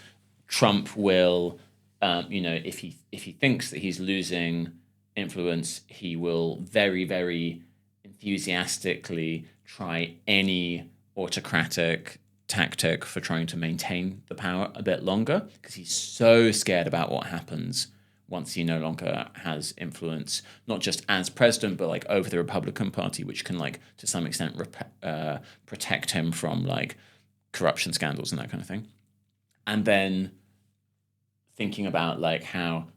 Trump will, if he thinks that he's losing influence, he will very, very enthusiastically try any autocratic tactic for trying to maintain the power a bit longer, because he's so scared about what happens once he no longer has influence, not just as president, but over the Republican Party, which can to some extent protect him from corruption scandals and that kind of thing. And then thinking about how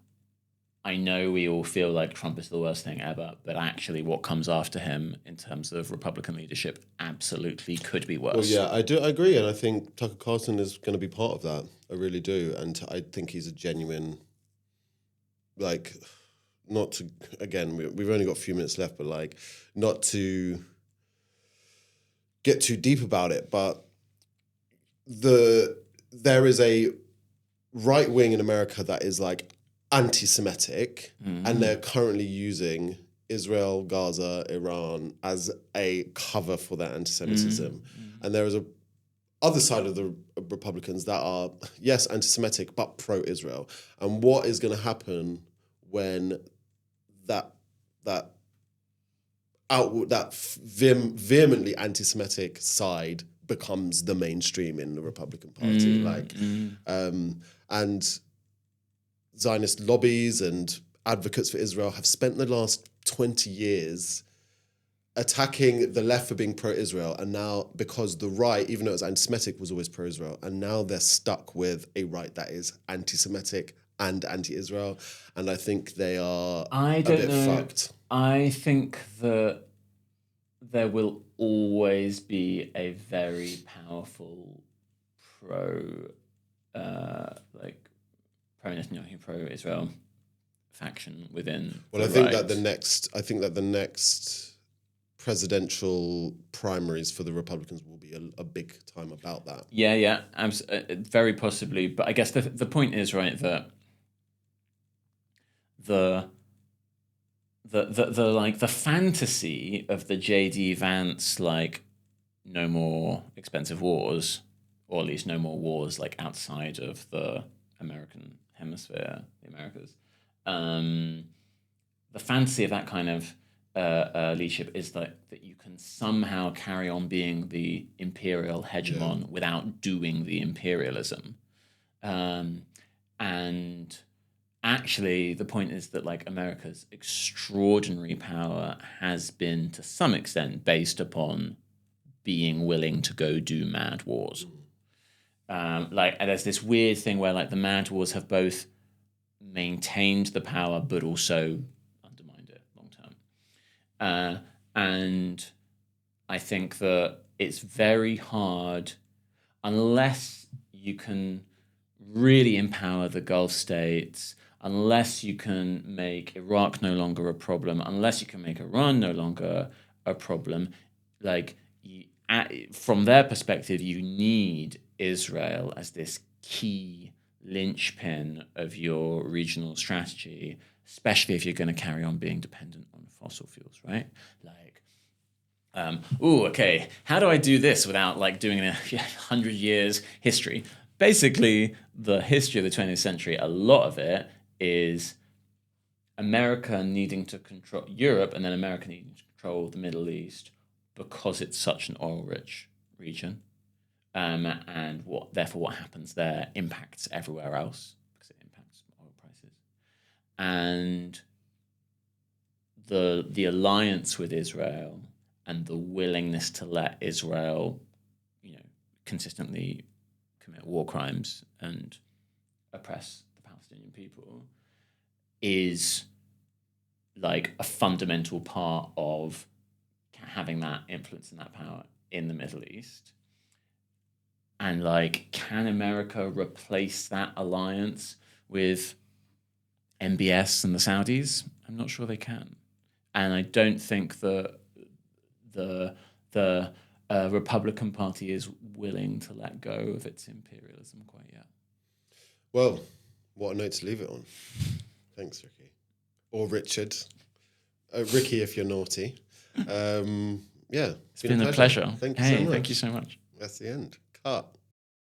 I know we all feel like Trump is the worst thing ever, but actually what comes after him in terms of Republican leadership absolutely could be worse. Well, yeah, I agree. And I think Tucker Carlson is going to be part of that. I really do. And I think he's a genuine, not to, again, we've only got a few minutes left, but not to get too deep about it, but there is a right wing in America that is anti-Semitic, and they're currently using Israel, Gaza, Iran as a cover for their anti-Semitism. And there is a other side of the Republicans that are, yes, anti-Semitic, but pro-Israel. And what is going to happen when that vehemently anti-Semitic side becomes the mainstream in the Republican Party? And Zionist lobbies and advocates for Israel have spent the last 20 years attacking the left for being pro-Israel, and now because the right, even though it was anti-Semitic, was always pro-Israel, and now they're stuck with a right that is anti-Semitic and anti-Israel, and I think they are a bit fucked. I think that there will always be a very powerful pro-Netanyahu, pro-Israel faction within. I think that the next presidential primaries for the Republicans will be a big time about that. Yeah, very possibly. But I guess the point is, right, that the fantasy of the JD Vance no more expensive wars, or at least no more wars outside of the American hemisphere, the Americas. The fantasy of that kind of leadership is that you can somehow carry on being the imperial hegemon without doing the imperialism. And actually, the point is that America's extraordinary power has been to some extent based upon being willing to go do mad wars. And there's this weird thing where the mad wars have both maintained the power but also undermined it long term. And I think that it's very hard, unless you can really empower the Gulf states, unless you can make Iraq no longer a problem, unless you can make Iran no longer a problem. From their perspective, you need Israel as this key linchpin of your regional strategy, especially if you're going to carry on being dependent on fossil fuels, right? Okay, how do I do this without doing a 100 years history? Basically, the history of the 20th century, a lot of it is America needing to control Europe, and then America needing to control the Middle East because it's such an oil-rich region. And therefore what happens there impacts everywhere else because it impacts oil prices. And the alliance with Israel and the willingness to let Israel, consistently commit war crimes and oppress the Palestinian people is a fundamental part of having that influence and that power in the Middle East. And can America replace that alliance with MBS and the Saudis? I'm I'm not sure they can. And I don't think that the Republican Party is willing to let go of its imperialism quite yet. Well, what a note to leave it on. Thanks, Ricky. Or Richard. Ricky, if you're naughty. Yeah. It's been a pleasure. Thank you so much. Thank you so much. That's the end. Cut.